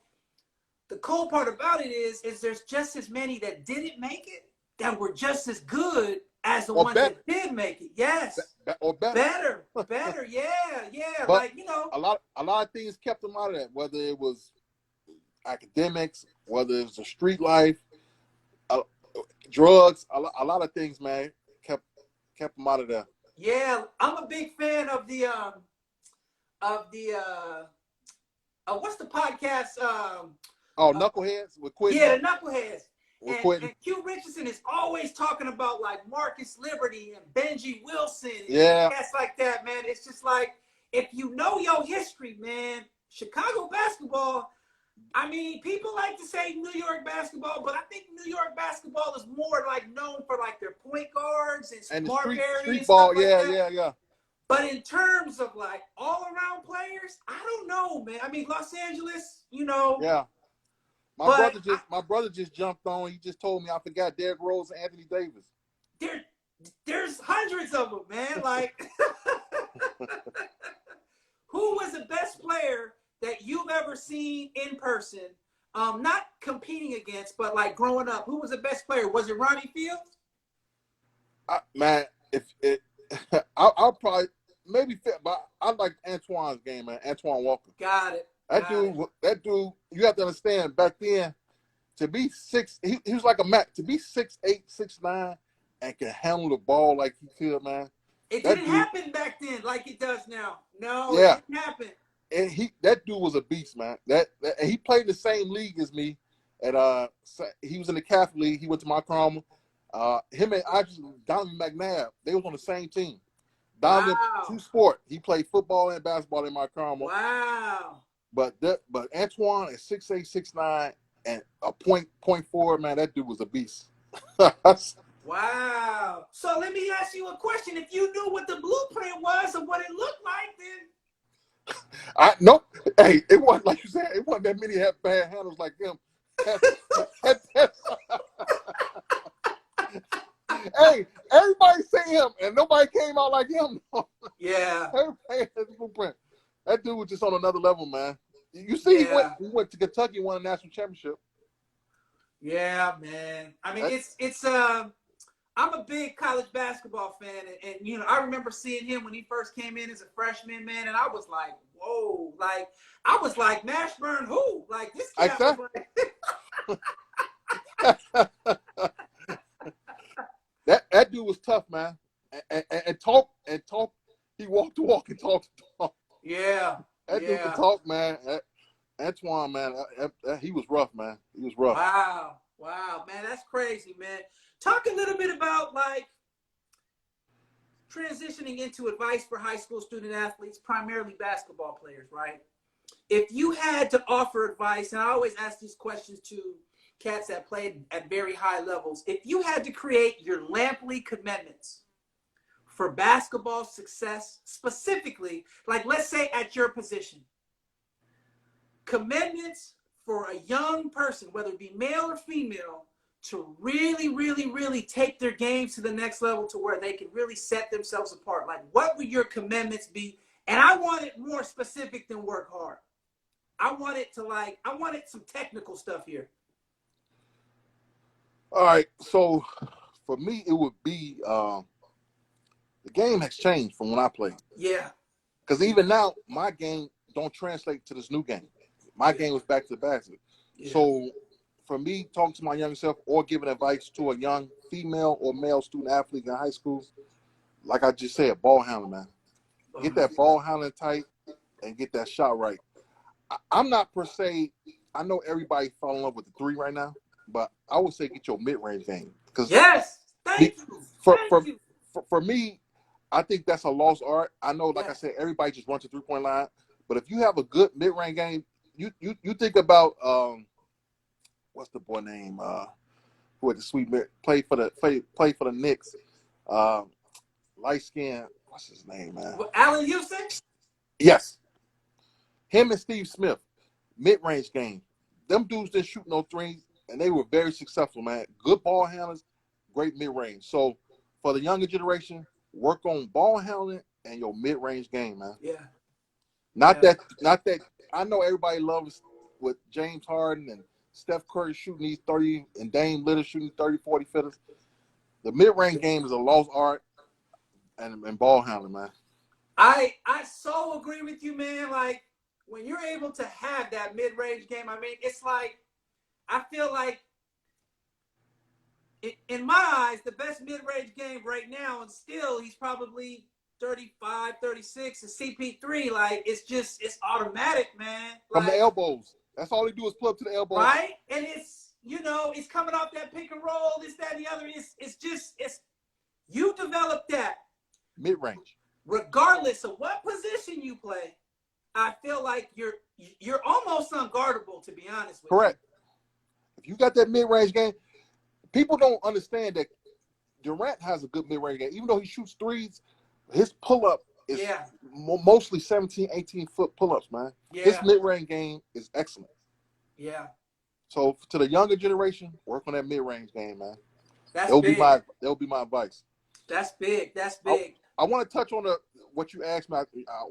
the cool part about it is there's just as many that didn't make it that were just as good as the ones that did make it. Yes. Or better. Better. Yeah. But like a lot of things kept them out of that. Whether it was academics, whether it was a street life, drugs, a lot of things, man, kept them out of there. Yeah, I'm a big fan of the what's the podcast? Knuckleheads with Quentin. Yeah, the Knuckleheads. And Q Richardson is always talking about like Marcus Liberty and Benji Wilson and cats like that, man. It's just like, if you know your history, man, Chicago basketball, I mean, people like to say New York basketball, but I think New York basketball is more like known for like their point guards and And the Marbury street and stuff ball, like yeah, that. yeah, yeah. But in terms of like all around players, I don't know, man. I mean, Los Angeles, Yeah. but My brother just jumped on. He just told me I forgot Derrick Rose and Anthony Davis. there's hundreds of them, man. Like, who was the best player that you've ever seen in person? Not competing against, but like growing up, who was the best player? Was it Ronnie Fields? Man, if it, I'll probably maybe fit, but I like Antoine's game, man. Antoine Walker. Got it. That dude. You have to understand. Back then, to be he was like a Mac. To be 6'8", 6'9", and can handle the ball like he could, man. It didn't happen back then like it does now. No, yeah, it didn't happen. And that dude was a beast, man. And he played the same league as me. And he was in the Catholic League. He went to my Carmel. Him and Donovan McNabb, they was on the same team. Donovan, two sport. He played football and basketball in my Carmel. Wow. But Antoine at 6'8", 6'9", and a point forward, man, that dude was a beast. Wow. So let me ask you a question. If you knew what the blueprint was of what it looked like, then I no. Hey, it wasn't like you said. It wasn't that many had bad handles like him. Hey, everybody say him, and nobody came out like him. Yeah. Everybody has a blueprint. That dude was just on another level, man. You see, he went to Kentucky, won a national championship. Yeah, man. I mean, it's I'm a big college basketball fan, and I remember seeing him when he first came in as a freshman, man, and I was like, whoa, like I was like Mashburn, who? Like this cat was like that dude was tough, man. And talk. He walked the walk and talked the talk. Yeah. That dude could talk, man. Antoine, man, he was rough, man. He was rough. Wow, man, that's crazy, man. Talk a little bit about like transitioning into advice for high school student athletes, primarily basketball players, right? If you had to offer advice, and I always ask these questions to cats that played at very high levels, if you had to create your Lampley commandments for basketball success, specifically, like let's say at your position, commandments for a young person, whether it be male or female, to really, really, really take their games to the next level to where they can really set themselves apart. Like, what would your commandments be? And I want it more specific than work hard. I wanted some technical stuff here. All right. So for me, it would be the game has changed from when I played. Yeah. Because even now, my game don't translate to this new game. My game was back to the basket. Yeah. So for me, talking to my young self or giving advice to a young female or male student athlete in high school, like I just said, ball handling, man. Get that ball handling tight and get that shot right. I'm not per se, I know everybody fell in love with the three right now, but I would say get your mid-range game. Yes, thank you. For me, I think that's a lost art. I know, like I said, everybody just runs the three-point line, but if you have a good mid-range game, you think about what's the boy name? Who had the sweet play for the Knicks, light skin. What's his name, man? Allen Houston. Yes, him and Steve Smith, mid-range game. Them dudes didn't shoot no threes, and they were very successful, man. Good ball handlers, great mid-range. So for the younger generation, work on ball handling and your mid-range game, man. Yeah. Not that. I know everybody loves with James Harden and Steph Curry shooting these 30 and Dame Lillard shooting 30, 40 fitters. The mid-range game is a lost art and ball handling, man. I so agree with you, man. Like, when you're able to have that mid-range game, I mean, it's like, I feel like, in my eyes, the best mid-range game right now, and still he's probably 35, 36, and CP3, like, it's automatic, man. From like, the elbows. That's all he do is pull up to the elbows. Right? And it's coming off that pick and roll, this, that, and the other. You develop that. Mid-range. Regardless of what position you play, I feel like you're almost unguardable, to be honest with you. Correct. If you got that mid-range game, people don't understand that Durant has a good mid-range game. Even though he shoots threes, his pull-up is Yeah, mostly 17, 18-foot pull-ups, man. His yeah, mid-range game is excellent. yeah. So to the younger generation, work on that mid-range game, man. That's That'll be big. my advice. That's big. That's I, big. I want to touch on what you asked me. I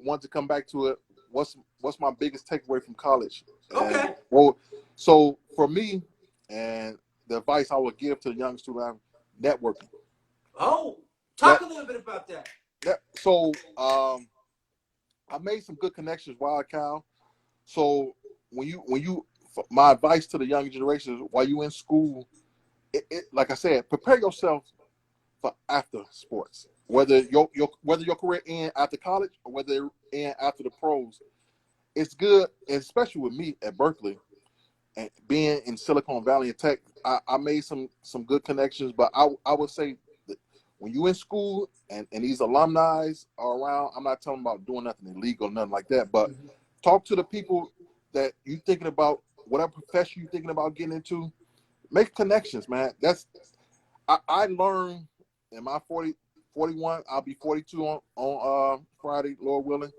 want to come back to it. What's my biggest takeaway from college? Okay. And well, so for me, and the advice I would give to the young student, networking. Oh, talk That a little bit about that. so I made some good connections, Wild Cow. So my advice to the younger generation is while you in school, like I said, prepare yourself for after sports. Whether your career end after college or whether it end after the pros, it's good, especially with me at Berkeley and being in Silicon Valley and tech. I made some good connections, but I would say that when you in school and these alumni are around, I'm not talking about doing nothing illegal, nothing like that, but talk to the people that you thinking about, whatever profession you're thinking about getting into. Make connections, man. I learned in my 41, I'll be 42 on Friday, Lord willing.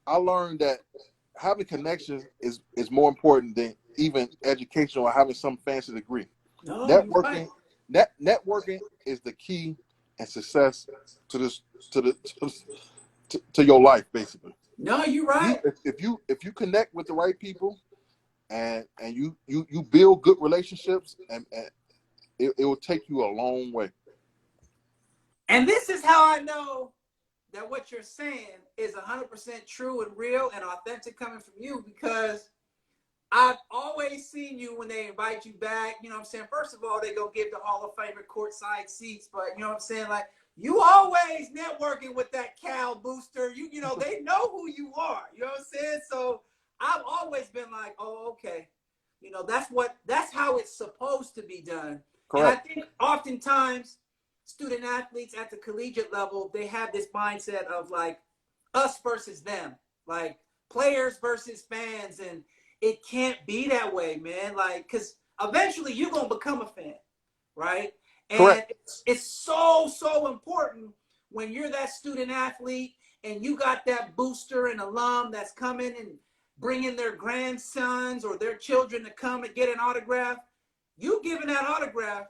I learned that having connections is more important than even education or having some fancy degree. No, you're right. Networking, networking is the key and success to this to your life, basically. No, you're You right. if you connect with the right people and you build good relationships and it will take you a long way. And this is how I know that what you're saying is 100% true and real and authentic coming from you, because I've always seen you when they invite you back. You know what I'm saying? First of all, they go give the Hall of Famer courtside seats, but you know what I'm saying? Like, you always networking with that Cal booster. You know, they know who you are. You know what I'm saying? So I've always been like, oh, okay. You know, that's how it's supposed to be done. And I Correct. think oftentimes student athletes at the collegiate level, they have this mindset of like us versus them, like players versus fans, and it can't be that way, man. Like, because eventually you're gonna become a fan, right? And Correct. it's so important when you're that student athlete and you got that booster and alum that's coming and bringing their grandsons or their children to come and get an autograph. You giving that autograph,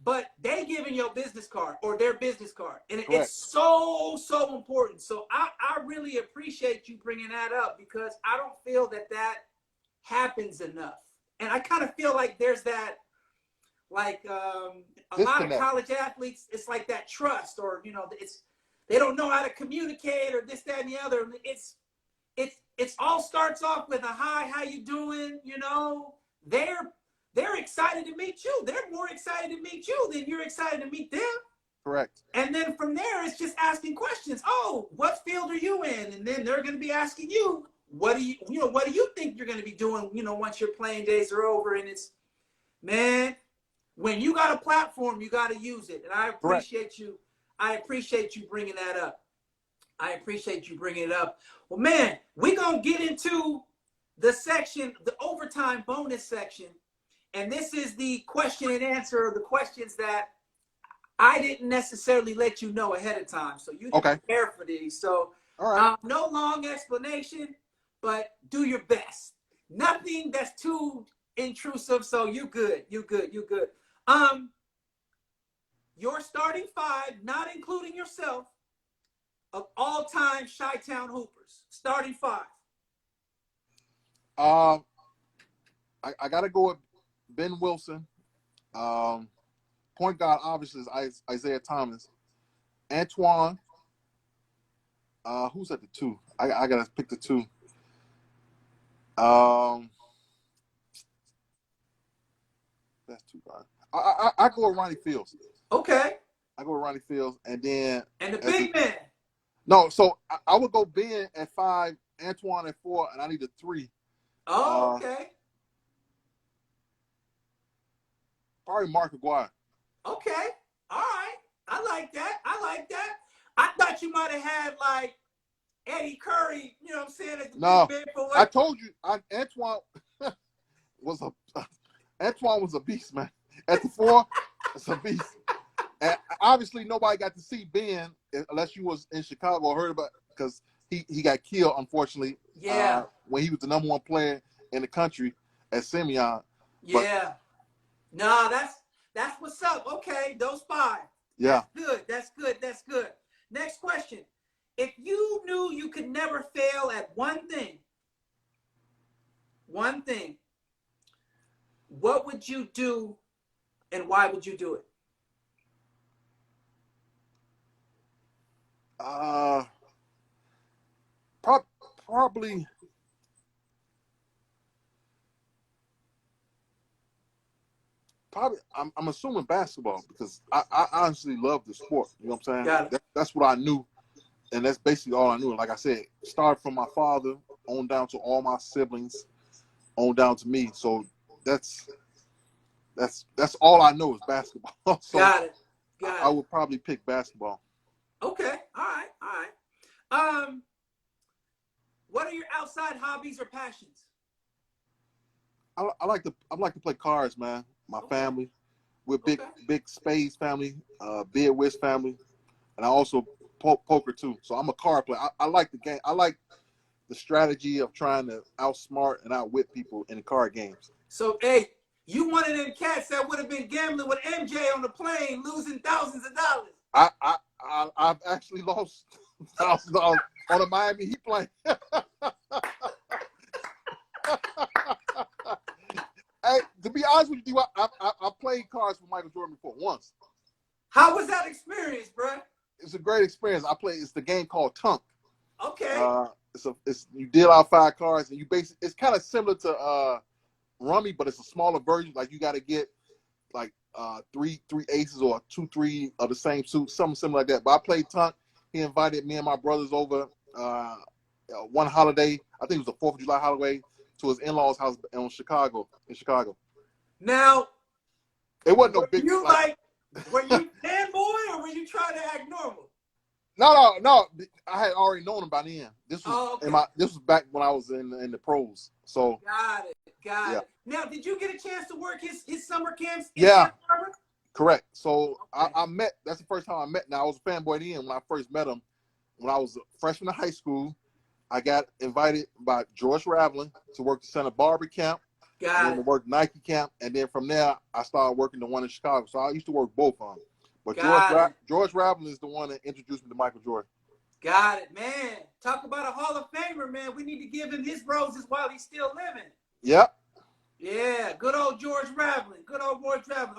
but they giving your business card or their business card, and it's Correct. so important. So I really appreciate you bringing that up, because I don't feel that happens enough. And I kind of feel like there's that, like a lot of Disconnect. college athletes, it's like that trust, or you know, they don't know how to communicate, or this, that, and the other. It's all starts off with a hi, how you doing? You know, they're excited to meet you. They're more excited to meet you than you're excited to meet them. Correct. And then from there, it's just asking questions. Oh, what field are you in? And then they're going to be asking you, what do you think you're going to be doing, once your playing days are over? And it's, man, when you got a platform, you got to use it. And I Correct. appreciate you. I appreciate you bringing that up. I appreciate you bringing it up. Well, man, we're going to get into the section, the overtime bonus section. And this is the question and answer of the questions that I didn't necessarily let you know ahead of time. So you didn't Okay. prepare for these. So All right. no long explanation, but do your best. Nothing that's too intrusive. So you good. You good. You good. Your starting five, not including yourself, of all-time Chi-Town Hoopers. Starting five. I gotta go with Ben Wilson. Point guard obviously is Isaiah Thomas. Antoine. Who's at the two? I gotta pick the two. That's two guys. I go with Ronnie Fields. Okay. I go with Ronnie Fields, and then And the big man. no. So I would go Ben at 5, Antoine at 4, and I need a 3. Oh, okay. Probably Mark Aguirre. Okay. All right. I like that. I like that. I thought you might have had like Eddie Curry, you know what I'm saying, as the No, big man for I what? told you, Antoine was Antoine was a beast, man. At the 4, it's a beast. And obviously, nobody got to see Ben unless you was in Chicago or heard about, because he got killed, unfortunately. Yeah. When he was the #1 player in the country at Simeon. But Yeah. Nah, that's what's up. Okay, those 5. yeah, That's good. That's good. That's good. Next question. If you knew you could never fail at one thing, what would you do and why would you do it? probably. Probably, I'm assuming basketball because I honestly love the sport. You know what I'm saying? Got it. That's what I knew, and that's basically all I knew. And like I said, started from my father on down to all my siblings, on down to me. So that's all I know is basketball. So Got it. I would probably pick basketball. Okay. All right. All right. What are your outside hobbies or passions? I like to play cards, man. My family, we're big spades family, bid whist family, and I also poker too. So I'm a card player. I like the game. I like the strategy of trying to outsmart and outwit people in the card games. So, hey, you one of them cats that would have been gambling with MJ on the plane, losing thousands of dollars. I've actually lost $1,000 on a Miami Heat plane. Hey, to be honest with you, I played cards for Michael Jordan before once. How was that experience, bro? It's a great experience. It's the game called Tunk. Okay. It's you deal out 5 cards and you basically, it's kind of similar to Rummy, but it's a smaller version. Like you got to get like three aces or 2-3 of the same suit, something similar like that. But I played Tunk. He invited me and my brothers over one holiday. I think it was the 4th of July holiday, to his in-laws' house in Chicago. Now, it wasn't no big. Were you fanboy or were you trying to act normal? No. I had already known him by then. This was this was back when I was in the pros. So got it. Now, did you get a chance to work his summer camps? Yeah, correct. So I met. That's the first time I met. Now I was a fanboy then when I first met him. When I was a freshman in high school, I got invited by George Raveling to work the Santa Barbara camp. To work Nike camp, and then from there I started working the one in Chicago. So I used to work both of them. But George Raveling is the one that introduced me to Michael Jordan. Got it, man. Talk about a Hall of Famer, man. We need to give him his roses while he's still living. Yep. Yeah, good old George Raveling.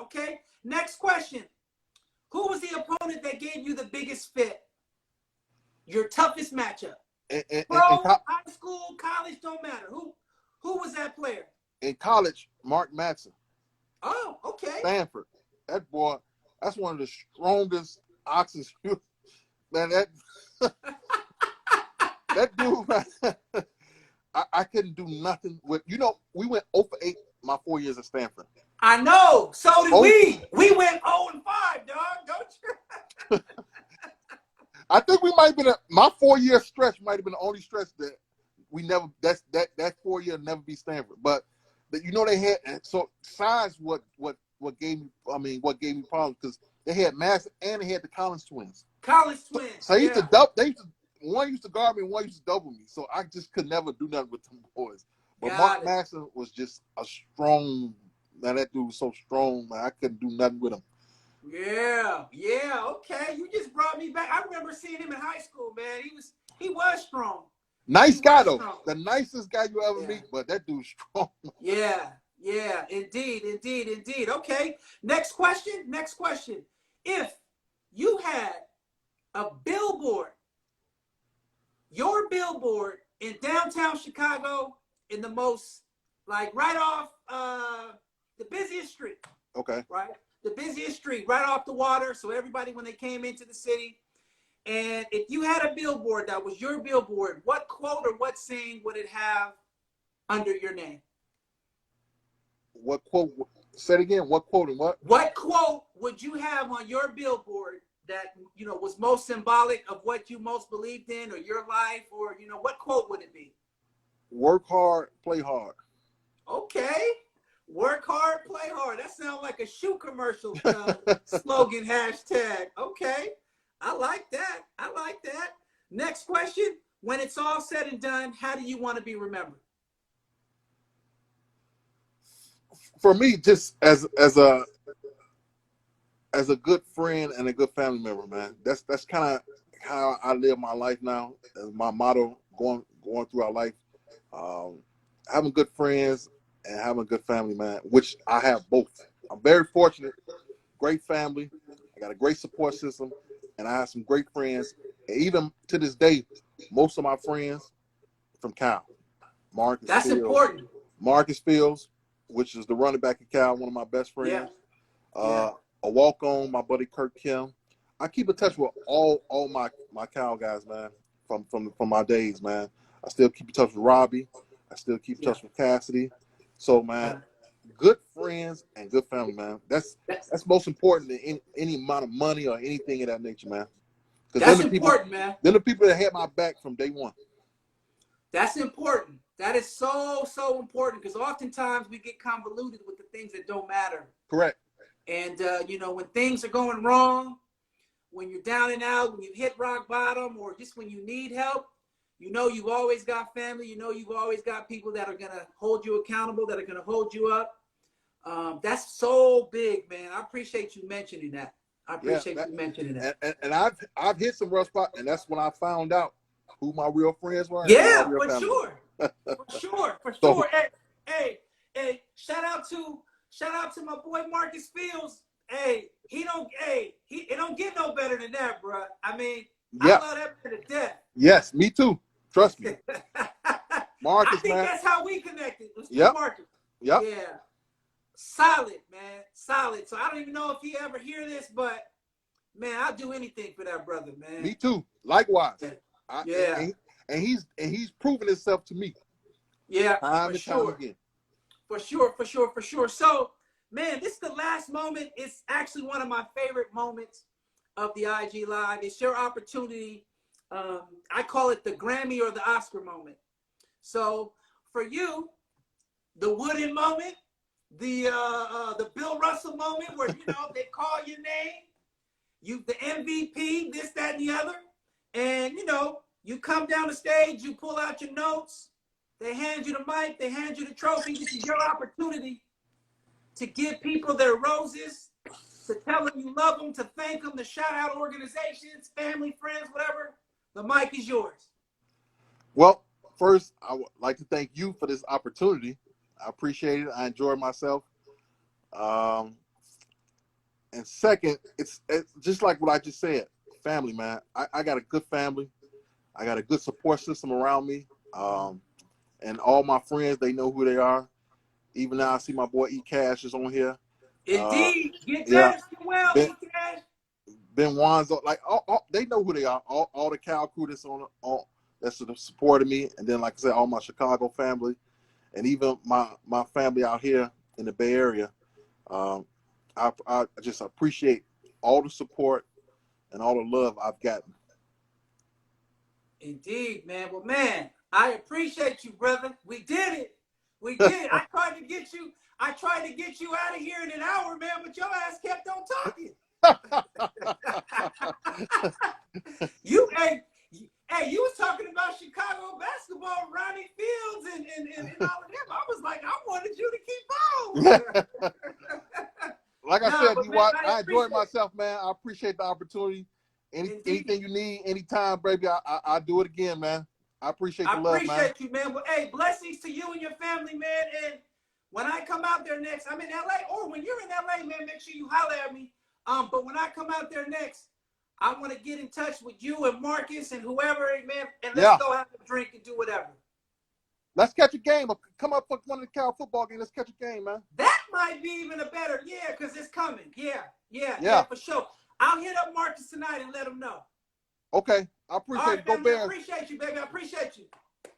Okay, next question. Who was the opponent that gave you the biggest fit? Your toughest matchup? High school, college, don't matter. Who was that player? In college, Mark Madsen. Oh, okay. Stanford. That boy, that's one of the strongest oxes. Man, that dude, man, I couldn't do nothing with. We went 0 for 8 my 4 years at Stanford. I know. So did we. We went 0 and 5, dog. Don't you? I think we might have been my 4-year stretch might have been the only stretch that we never. That 4 year never beat Stanford, but. They had so size what gave me problems because they had Mass and they had the Collins twins. So they used to one used to guard me and one used to double me. So I just could never do nothing with them boys. But Mark Madsen was just a strong man. That dude was so strong, man. I couldn't do nothing with him. Yeah, okay. You just brought me back. I remember seeing him in high school, man. He was strong. Nice guy though. The nicest guy you ever meet, but that dude's strong. Yeah, indeed. Okay, next question. If you had a billboard, your billboard in downtown Chicago, in the most, like right off the busiest street. Okay. Right? The busiest street, right off the water, so everybody, when they came into the city. And if you had a billboard that was your billboard, what quote or what saying would it have under your name? What quote? Say it again. What quote and what? What quote would you have on your billboard that was most symbolic of what you most believed in, or your life, or what quote would it be? Work hard, play hard. Okay. Work hard, play hard. That sounds like a shoe commercial slogan, hashtag. Okay. I like that. I like that. Next question. When it's all said and done, how do you want to be remembered? For me, just as a good friend and a good family member, man. That's kind of how I live my life now. As my motto going through our life. Having good friends and having a good family, man, which I have both. I'm very fortunate, great family. I got a great support system, and I have some great friends. And even to this day, most of my friends from Cal. That's important. Marcus Fields, which is the running back of Cal, one of my best friends. Yeah. A walk-on, my buddy Kirk Kim. I keep in touch with all my Cal guys, man, from my days, man. I still keep in touch with Robbie. I still keep in touch with Cassidy. So, man, good friends and good family, man. That's most important than any amount of money or anything of that nature, man. That's important, man. They're the people that had my back from day one. That's important. That is so important, because oftentimes we get convoluted with the things that don't matter. Correct. And when things are going wrong, when you're down and out, when you hit rock bottom, or just when you need help, you've always got family. You've always got people that are going to hold you accountable, that are going to hold you up. That's so big, man. I appreciate you mentioning that. And I've hit some rough spots, and that's when I found out who my real friends were. Yeah, for sure. For sure. Hey, shout out to my boy Marcus Fields. Hey, it don't get no better than that, bro. I mean, I love that man to death. Yes, me too. Trust me. Marcus, I think man. that's how we connected. Yep. Marcus. Yep. Yeah. Solid, man. Solid. So I don't even know if he ever hear this, but man, I'll do anything for that brother, man. Me too. Likewise. Yeah. And he's proven himself to me. Yeah. Time and time again. For sure. So, man, this is the last moment. It's actually one of my favorite moments of the IG Live. It's your opportunity. I call it the Grammy or the Oscar moment. So, for you, the Wooden moment, the Bill Russell moment, where they call your name, you the MVP, this, that, and the other, and you come down the stage, you pull out your notes, they hand you the mic, they hand you the trophy. This is your opportunity to give people their roses, to tell them you love them, to thank them, to shout out organizations, family, friends, whatever. The mic is yours. Well, first, I would like to thank you for this opportunity. I appreciate it. I enjoyed myself. And second, it's just like what I just said, family, man. I got a good family. I got a good support system around me. And all my friends, they know who they are. Even now, I see my boy E Cash is on here. Indeed. Get that well, E Cash. Ben Wanzo, like they know who they are. All the Cal crew that's that's supported me, and then like I said, all my Chicago family, and even my family out here in the Bay Area. I just appreciate all the support and all the love I've gotten. Indeed, man. Well, man, I appreciate you, brother. We did it. I tried to get you out of here in an hour, man, but your ass kept on talking. You was talking about Chicago basketball, Ronnie Fields, and all of them. I was like, I wanted you to keep on. Like I said, I enjoyed myself, man. I appreciate the opportunity. Anything you need, anytime, baby, I'll do it again, man. I appreciate the love, man. I appreciate you, man. Well, hey, blessings to you and your family, man. And when I come out there next, I'm in LA, or when you're in LA, man, make sure you holler at me. But when I come out there next, I want to get in touch with you and Marcus and whoever, man, and let's go have a drink and do whatever. Let's catch a game. Come up for one of the Cal football games. Let's catch a game, man. That might be even a better, because it's coming. Yeah, for sure. I'll hit up Marcus tonight and let him know. Okay. I appreciate it. Go Bears. I appreciate you, baby. I appreciate you.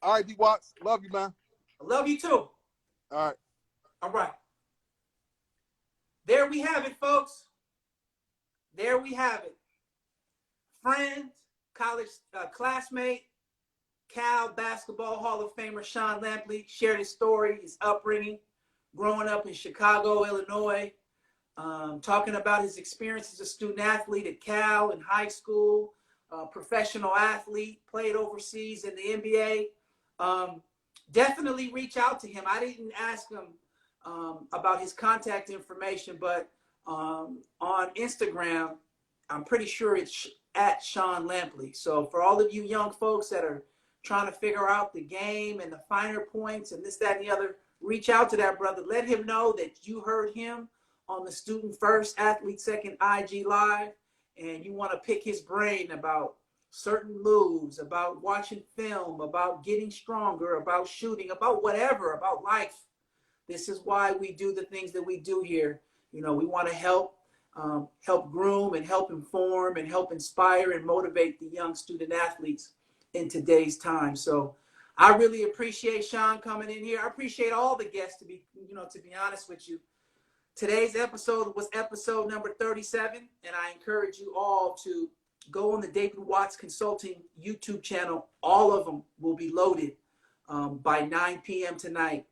All right, D. Watts. Love you, man. I love you, too. All right. There we have it, folks. There we have it. friend, college classmate, Cal Basketball Hall of Famer Sean Lampley shared his story, his upbringing, growing up in Chicago, Illinois, talking about his experience as a student athlete at Cal in high school, professional athlete, played overseas in the NBA. Definitely reach out to him. I didn't ask him about his contact information, but on Instagram, I'm pretty sure it's at Sean Lampley. So for all of you young folks that are trying to figure out the game and the finer points and this, that, and the other, reach out to that brother. Let him know that you heard him on the Student First, Athlete Second IG Live, and you want to pick his brain about certain moves, about watching film, about getting stronger, about shooting, about whatever, about life. This is why we do the things that we do here. You know, we want to help groom and help inform and help inspire and motivate the young student athletes in today's time. So I really appreciate Sean coming in here. I appreciate all the guests, to be honest with you. Today's episode was episode number 37, and I encourage you all to go on the David Watts Consulting YouTube channel. All of them will be loaded by 9 p.m. tonight.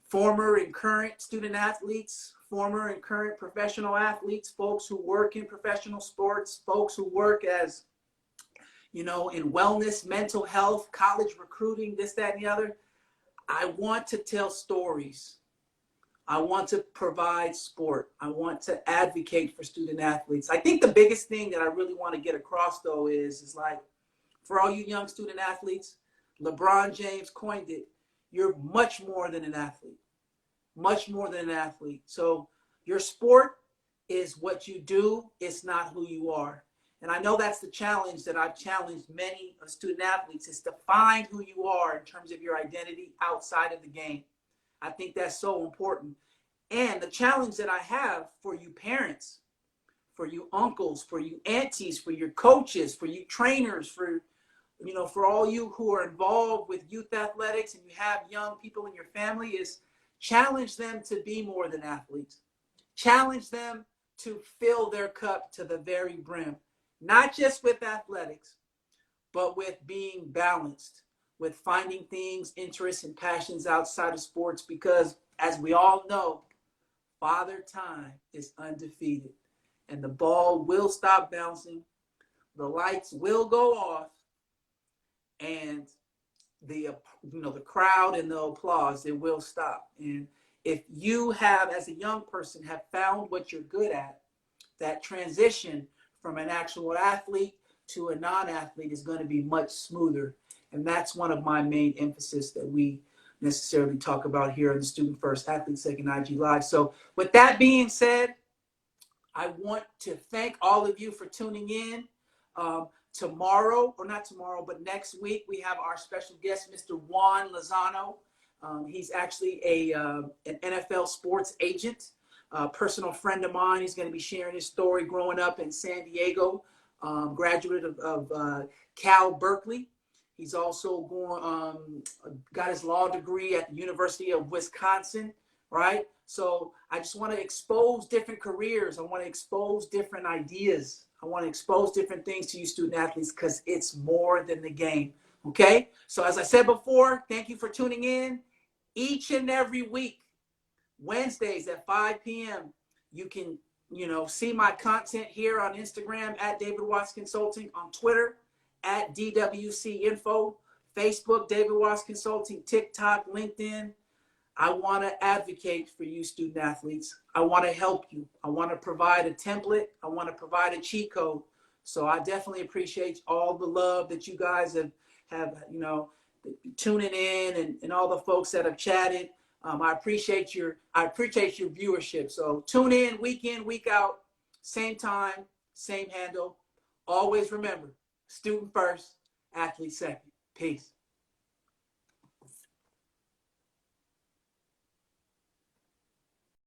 Former and current student athletes, former and current professional athletes, folks who work in professional sports, folks who work as, in wellness, mental health, college recruiting, this, that, and the other. I want to tell stories. I want to provide sport. I want to advocate for student athletes. I think the biggest thing that I really want to get across, though, is like, for all you young student athletes, LeBron James coined it. You're much more than an athlete. Much more than an athlete. So your sport is what you do. It's not who you are. And I know that's the challenge that I've challenged many student athletes, is to find who you are in terms of your identity outside of the game. I think that's so important. And the challenge that I have for you parents, for you uncles, for you aunties, for your coaches, for you trainers, for all you who are involved with youth athletics and you have young people in your family, is challenge them to be more than athletes. Challenge them to fill their cup to the very brim, not just with athletics, but with being balanced, with finding things, interests, and passions outside of sports, because as we all know, Father Time is undefeated, and the ball will stop bouncing, the lights will go off, and the crowd and the applause, it will stop. And if you have, as a young person, have found what you're good at, that transition from an actual athlete to a non-athlete is going to be much smoother. And that's one of my main emphasis that we necessarily talk about here on the Student First, Athlete Second IG Live. So with that being said, I want to thank all of you for tuning in. Next week, we have our special guest, Mr. Juan Lozano. He's actually an NFL sports agent, a personal friend of mine. He's going to be sharing his story growing up in San Diego, graduate of Cal Berkeley. He's also got his law degree at the University of Wisconsin, right? So I just want to expose different careers. I want to expose different ideas. I want to expose different things to you student athletes, because it's more than the game, okay? So as I said before, thank you for tuning in. Each and every week, Wednesdays at 5 p.m., you can, see my content here on Instagram at David Watts Consulting, on Twitter at DWC Info, Facebook, David Watts Consulting, TikTok, LinkedIn. I want to advocate for you student athletes. I want to help you. I want to provide a template. I want to provide a cheat code. So I definitely appreciate all the love that you guys have tuning in, and all the folks that have chatted. I appreciate your viewership. So tune in, week out, same time, same handle. Always remember, student first, athlete second. Peace.